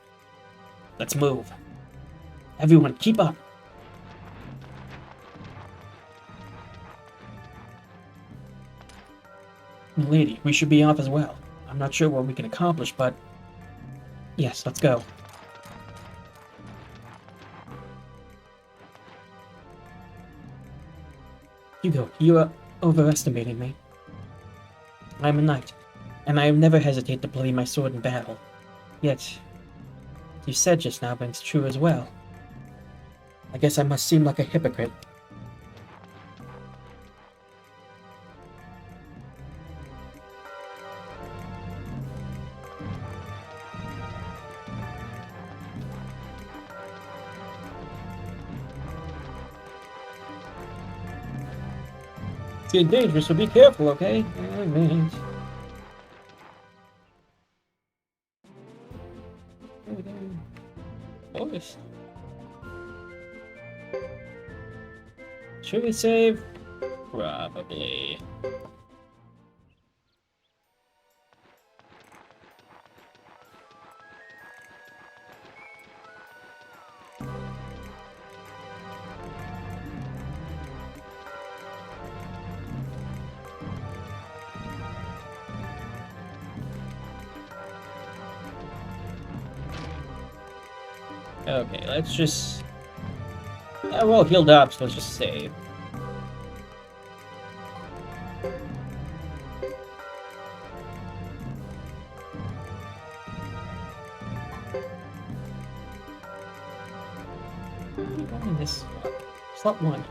Let's move. Everyone, keep up. Lady, we should be off as well. I'm not sure what we can accomplish, but... Yes, let's go. Hugo, you are overestimating me. I am a knight, and I never hesitate to play my sword in battle. Yet, you said just now rings true as well. I guess I must seem like a hypocrite. It's getting dangerous, so be careful, okay? Alright. Boris. Should we save? Probably. Okay, let's just... we're all healed up, so let's just save. In this slot 1.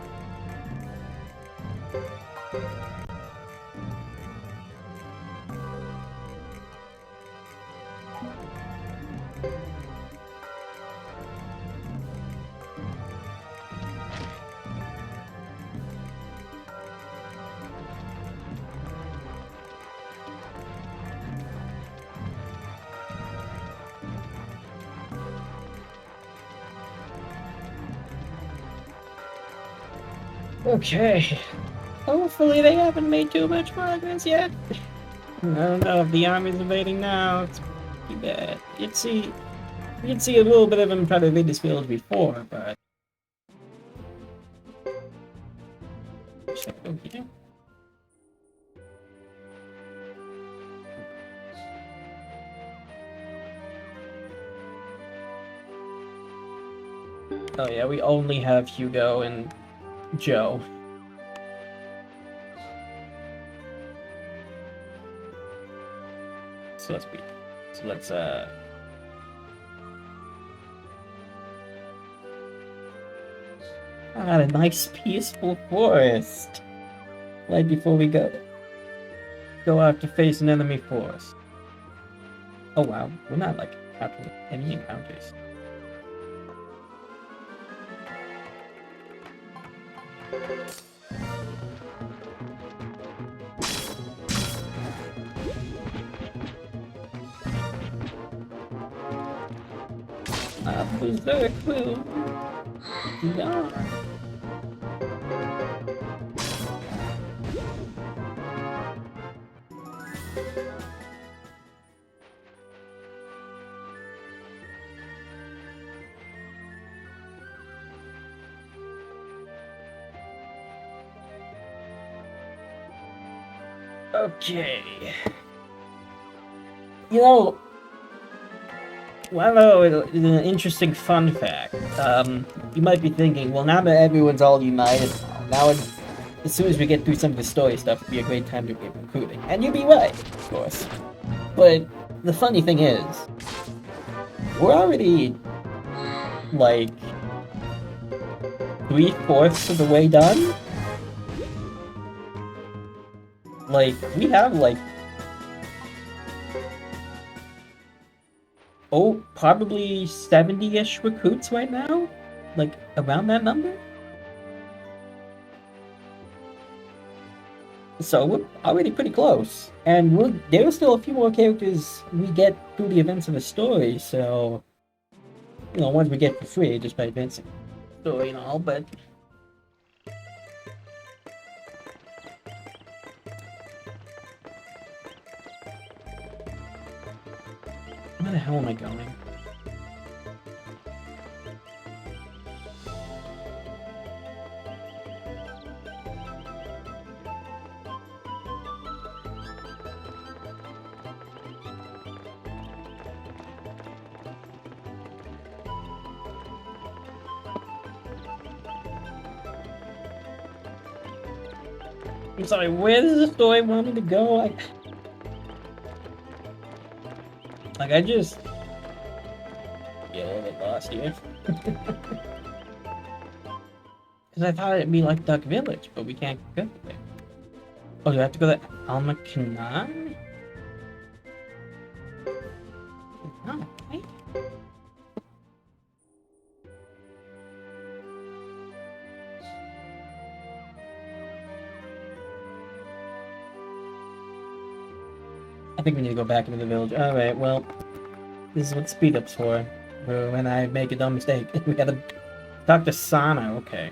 Okay. Hopefully they haven't made too much progress yet. I don't know if the army's invading now. It's pretty bad. You can see a little bit of them try to invade this village before, but... Should I go here? Oh yeah, we only have Hugo and Joe. So let's a nice peaceful forest. Right before we go out to face an enemy force. Oh wow, we're not like having any encounters. Berserk move. Yeah. Okay. You know, well, it's an interesting fun fact. You might be thinking, well, now that everyone's all united, as soon as we get through some of the story stuff, it'd be a great time to be recruiting. And you'd be right, of course. But the funny thing is, we're already, like, 3/4 of the way done? Like, we have, like, probably 70-ish recruits right now? Like, around that number? So we're already pretty close. And there are still a few more characters we get through the events of the story, so... You know, ones we get for free just by advancing the story and all, but... Where the hell am I going? I'm sorry, where does the story want me to go? I just get a little bit lost here. Because I thought it'd be like Duck Village, but we can't go there. Oh, do I have to go to Almacanan? Oh, wait. I think we need to go back into the village. Alright, well, this is what speed up's for. When I make a dumb mistake. We gotta talk to Sana, okay.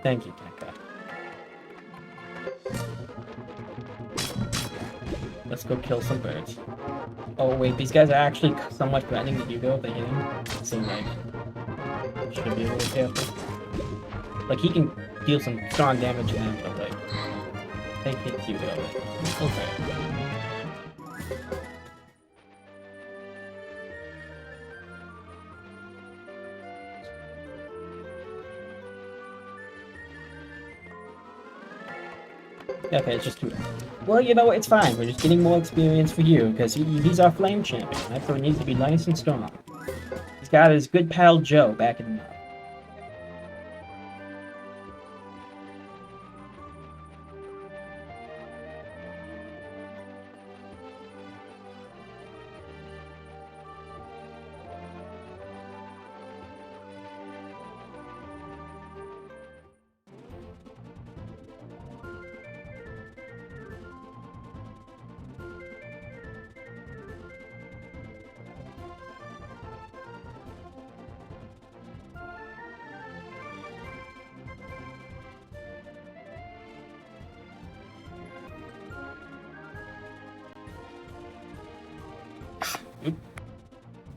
Thank you, Tekka. Let's go kill some birds. Oh wait, these guys are actually somewhat threatening to Hugo if they hit him. It seems like should be a little careful. Like he can deal some strong damage to them, but like they hit Hugo. Okay. Okay, it's just too... Well, you know, it's fine. We're just getting more experience for you, because he's our flame champion, right? So he needs to be nice and strong. He's got his good pal Joe back in the mouth.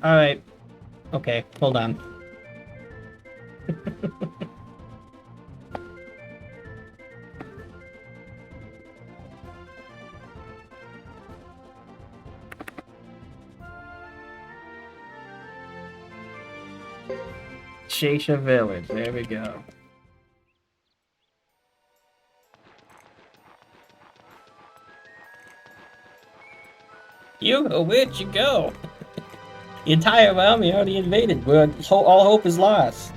Alright. Okay, hold on. Shasha Village, there we go. Hugo, where'd you go? The entire army already invaded. All hope is lost.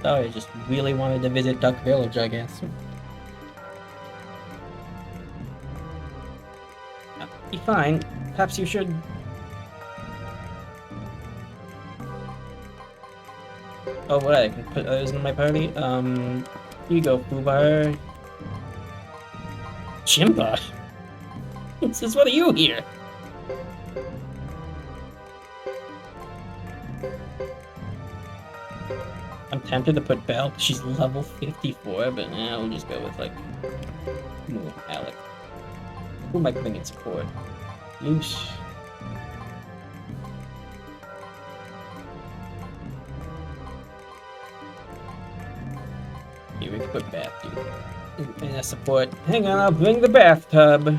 Sorry, I just really wanted to visit Duck Village, I guess. Be fine. Perhaps you should... Oh, what? I can put those in my party? Here you go, Fubar. Chimpa? Since what are you here? I'm tempted to put Belle, she's level 54, but I'll just go with, like, Alec. Who am I putting in support? Loose. Here, we can put Bath, dude. And a support. Hang on, I'll bring the bathtub.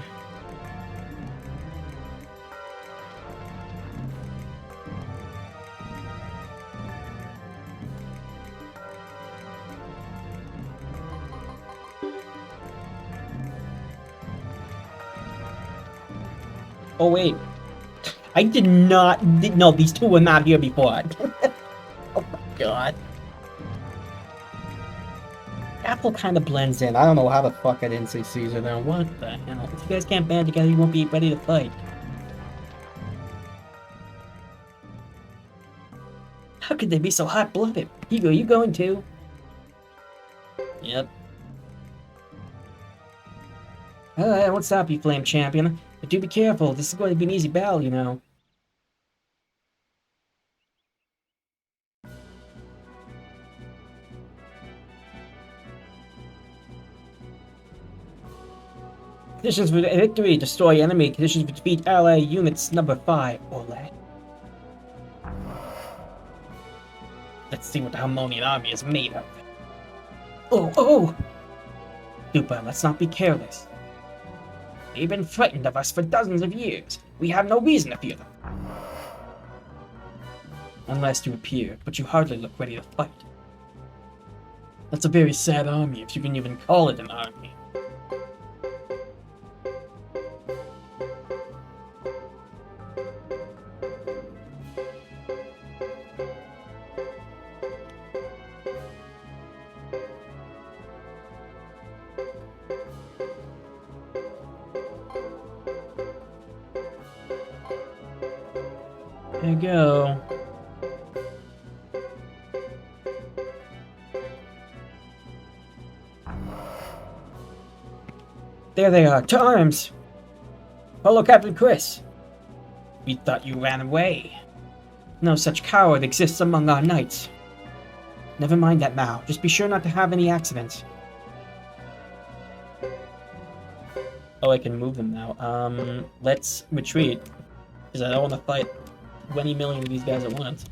Oh wait, I did not. No, these two were not here before. Oh my god. Apple kind of blends in. I don't know how the fuck I didn't say Caesar though. What the hell? If you guys can't band together, you won't be ready to fight. How could they be so hot-blooded? Hugo, you going too? Yep. I won't stop you, Flame Champion. But do be careful, this is going to be an easy battle, you know. Conditions for victory, destroy enemy. Conditions for defeat ally units number 5, Ole. Let's see what the Harmonian army is made of. Oh! Dupa, let's not be careless. They've been frightened of us for dozens of years. We have no reason to fear them. Unless you appear, but you hardly look ready to fight. That's a very sad army, if you can even call it an army. There you go. There they are, to arms! Follow Captain Chris. We thought you ran away. No such coward exists among our knights. Never mind that now, just be sure not to have any accidents. Oh, I can move them now. Let's retreat. Because I don't want to fight 20 million of these guys at once.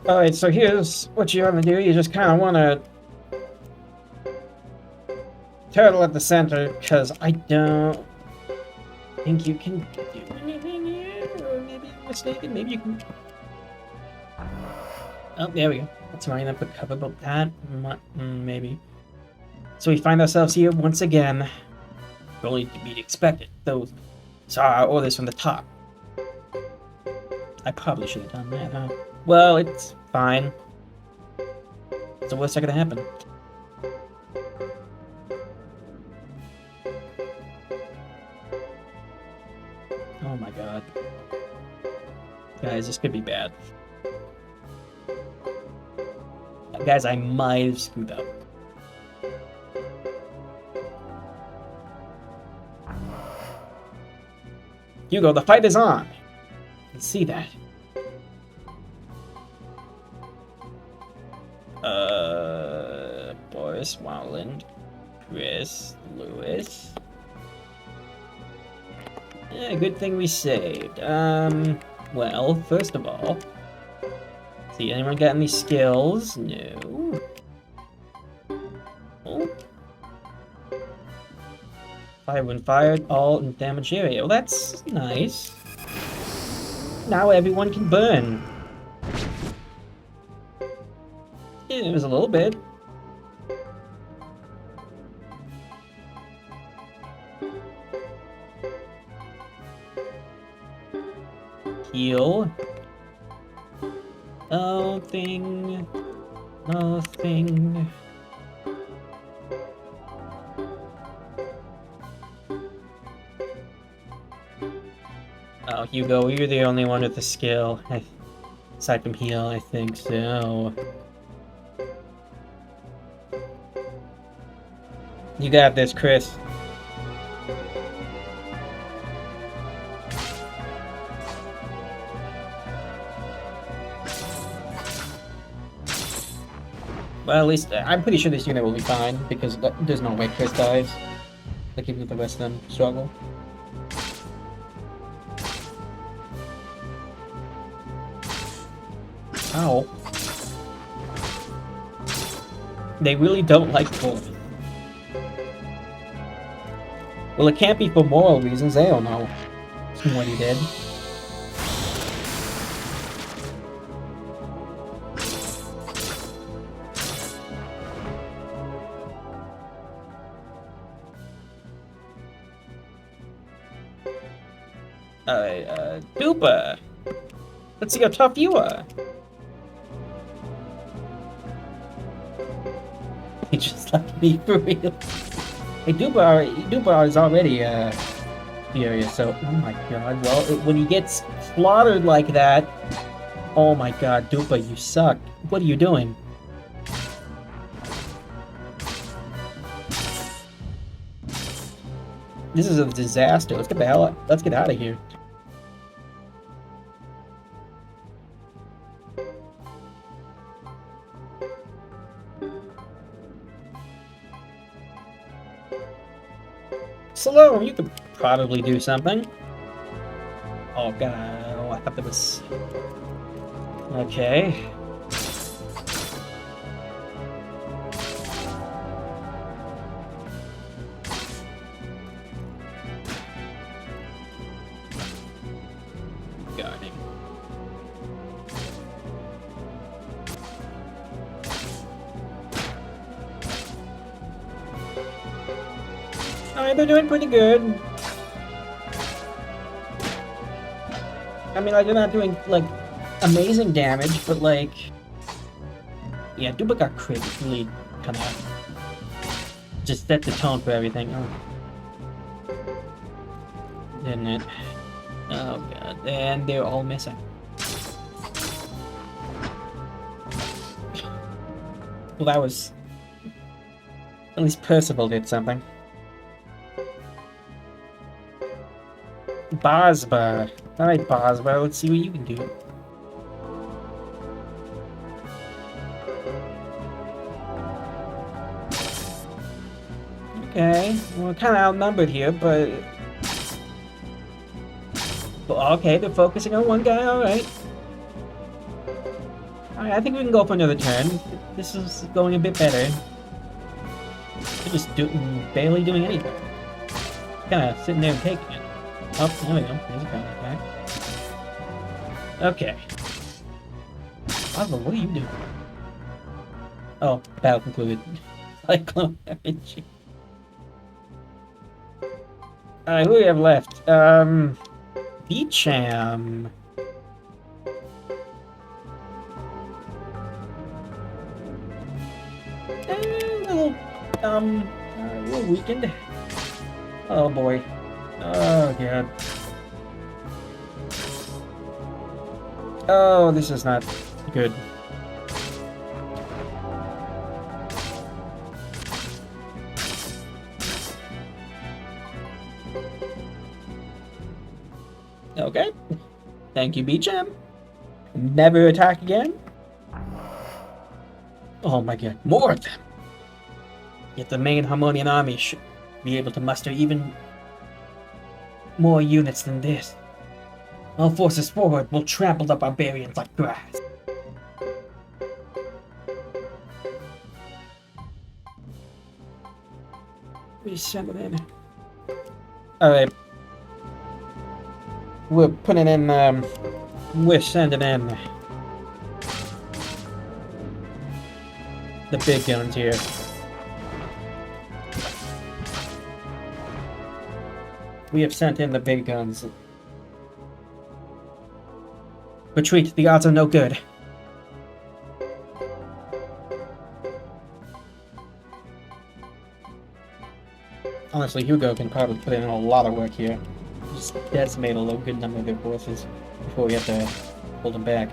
Alright, so here's what you want to do. You just kind of want to turtle at the center, because I don't think you can do anything here. Or maybe I'm mistaken. Maybe you can... Oh, there we go. That's fine. I put cover about that. Maybe. So we find ourselves here once again. Only to be expected. Those saw our orders from the top. I probably should have done that, huh? Well, it's fine. It's the worst that could happen. Guys, this could be bad. Guys, I might have screwed up. Hugo, the fight is on! I can see that. Boris, Walland, Chris, Lewis. Yeah, good thing we saved. Well, first of all... See, anyone got any skills? No. Oh. Fire when fired, all in damage area. Well, that's nice. Now everyone can burn. Yeah, it was a little bit. Heal. Nothing. Nothing. Oh, Hugo, you're the only one with the skill. Aside from heal, I think so. You got this, Chris. Well, at least I'm pretty sure this unit will be fine because there's no way Chris dies. Like even if the rest of them struggle. Ow. They really don't like Wolf. Well, it can't be for moral reasons. They don't know what he did. Dupa! Let's see how tough you are! He just left me for real. Hey, Dupa is already, furious, so... Oh my god, well, when he gets slaughtered like that... Oh my god, Dupa, you suck. What are you doing? This is a disaster. Let's get the hell out. Let's get out of here. Slow, you could probably do something. Oh god, oh, I thought that was... Okay. Guarding. Alright, they're doing pretty good. I mean, like, they're not doing, like, amazing damage, but, like... Yeah, Duba got crit. Really kind of just set the tone for everything. Oh. Didn't it? Oh, god. And they're all missing. Well, that was... At least Percival did something. Bosba. Alright, Bosba, let's see what you can do. Okay, we're kind of outnumbered here, but... Okay, they're focusing on one guy, alright. Alright, I think we can go for another turn. This is going a bit better. They're just barely doing anything. Kind of sitting there and taking it. Oh, there we go. There's a counter attack. Okay. Oslo, what are you doing? Oh, battle concluded. Cyclone energy. Alright, who do we have left? Beecham. A little weakened. Oh boy. Oh god. Oh, this is not good. Okay. Thank you, Beecham. Never attack again. Oh my god, more of them! Yet the main Harmonian army should be able to muster even more units than this. All forces forward will trample the barbarians like grass. We send it in. Alright. We're putting in, we're sending in the big guns here. We have sent in the big guns. Retreat, the odds are no good. Honestly, Hugo can probably put in a lot of work here. Just decimate a good number of their forces before we have to hold them back.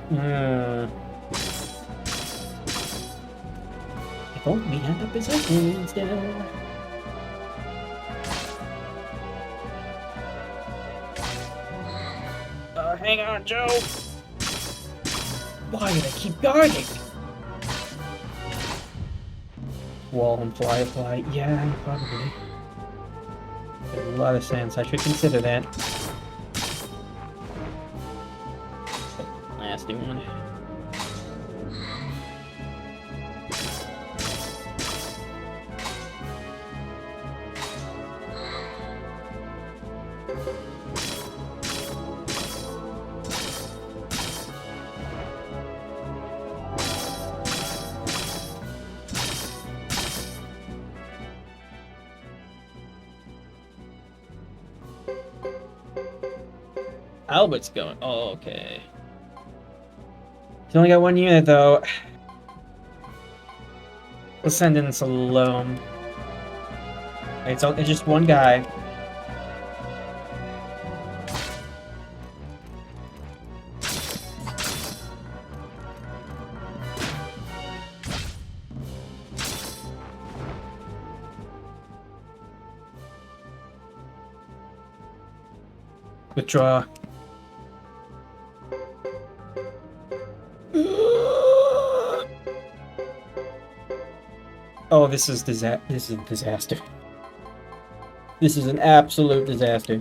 If only we had a position still. Hang on, Joe! Why do they keep guarding? Wall and Firefly, yeah, probably. Makes a lot of sense, I should consider that. Nasty one. Albert's going. Oh, okay. He's only got one unit, though. Let's send in Salome. It's just one guy. Withdraw. Oh, this is a disaster. This is an absolute disaster.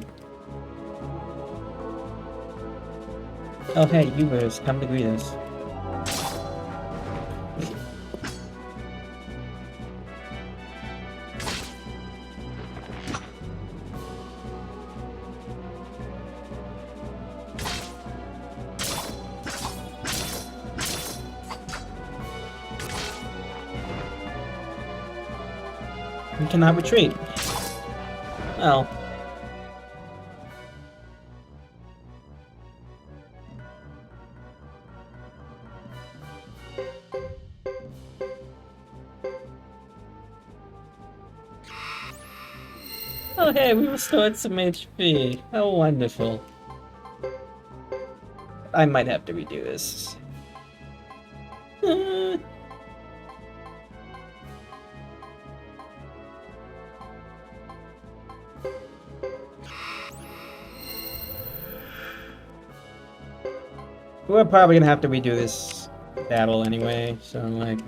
Oh hey, Ubers, come to greet us. We cannot retreat. Well. Oh hey, we restored some HP. How wonderful. I might have to redo this. We're probably gonna have to redo this battle anyway, so I'm like,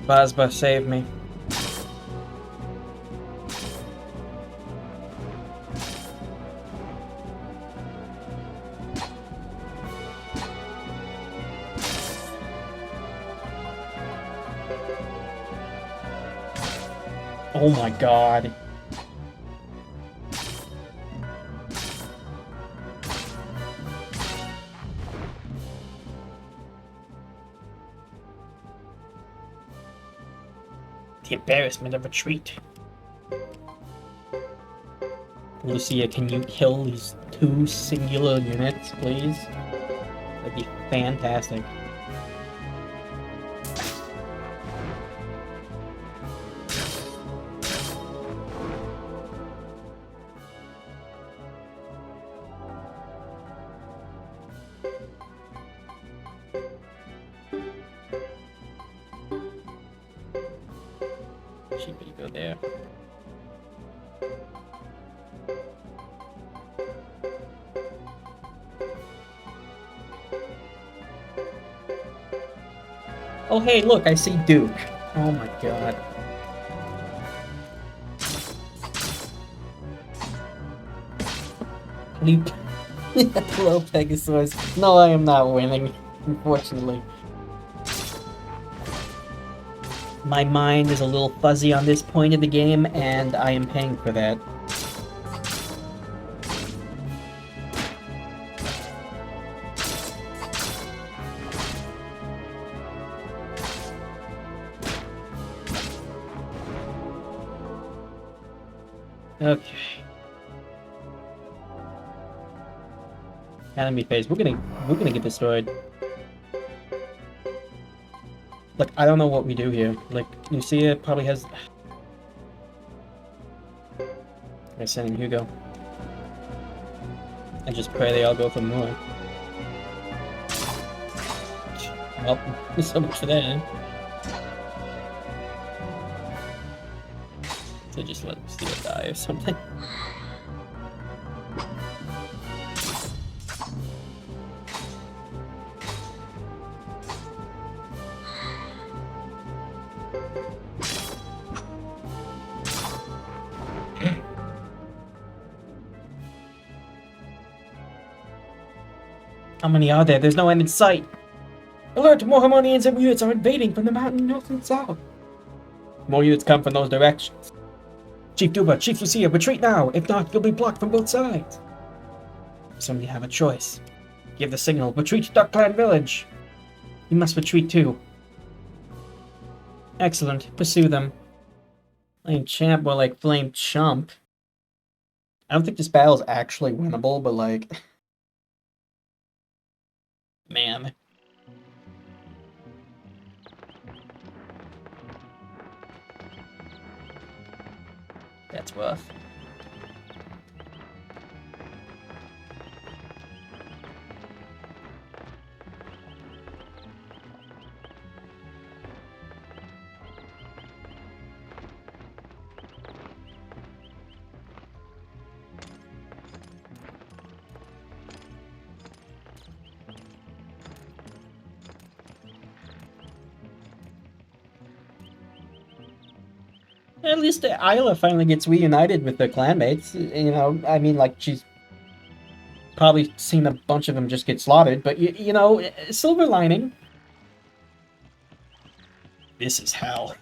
Bazba, save me. Oh my god. The embarrassment of retreat. Lucia, can you kill these 2 singular units, please? That'd be fantastic. there. Oh, hey, look, I see Duke. Oh my god. Luke. Hello, Pegasus. No, I am not winning, unfortunately. My mind is a little fuzzy on this point of the game, and I am paying for that. Okay. Enemy phase. We're gonna get destroyed. Like, I don't know what we do here. Like, Lucia probably has... I send in Hugo. I just pray they all go for more. Well, so much for that. So just let Lucia die or something. How many are there? There's no end in sight. Alert! More Harmonians and units are invading from the mountain north and south. More units come from those directions. Chief Duba, Chief Lucia, retreat now! If not, you'll be blocked from both sides. So you have a choice. Give the signal. Retreat to Dark Clan Village. You must retreat too. Excellent. Pursue them. Flame Champ, more like Flame Chump. I don't think this battle is actually winnable, but like... Man. That's rough. At least Isla finally gets reunited with their clanmates. You know, I mean, like, she's probably seen a bunch of them just get slaughtered, but, you know, silver lining. This is hell.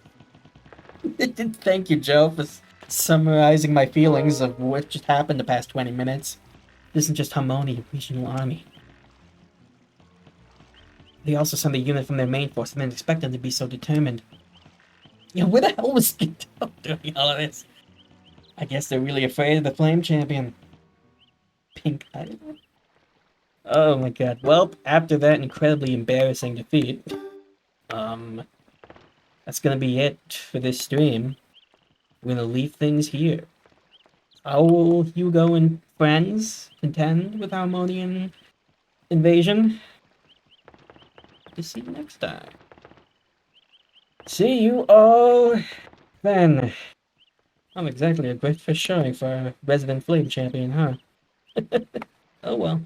Thank you, Joe, for summarizing my feelings of what just happened the past 20 minutes. This isn't just Harmonia Regional Army. They also sent a unit from their main force and didn't expect them to be so determined. You know, where the hell was Skiddo doing all of this? I guess they're really afraid of the Flame Champion. Pink Eye. Oh my god. Well, after that incredibly embarrassing defeat, that's gonna be it for this stream. We're gonna leave things here. How will Hugo and friends contend with Harmonian invasion? To see you next time. See you all then. Not exactly a great fish showing for a resident flame champion, huh? Oh well.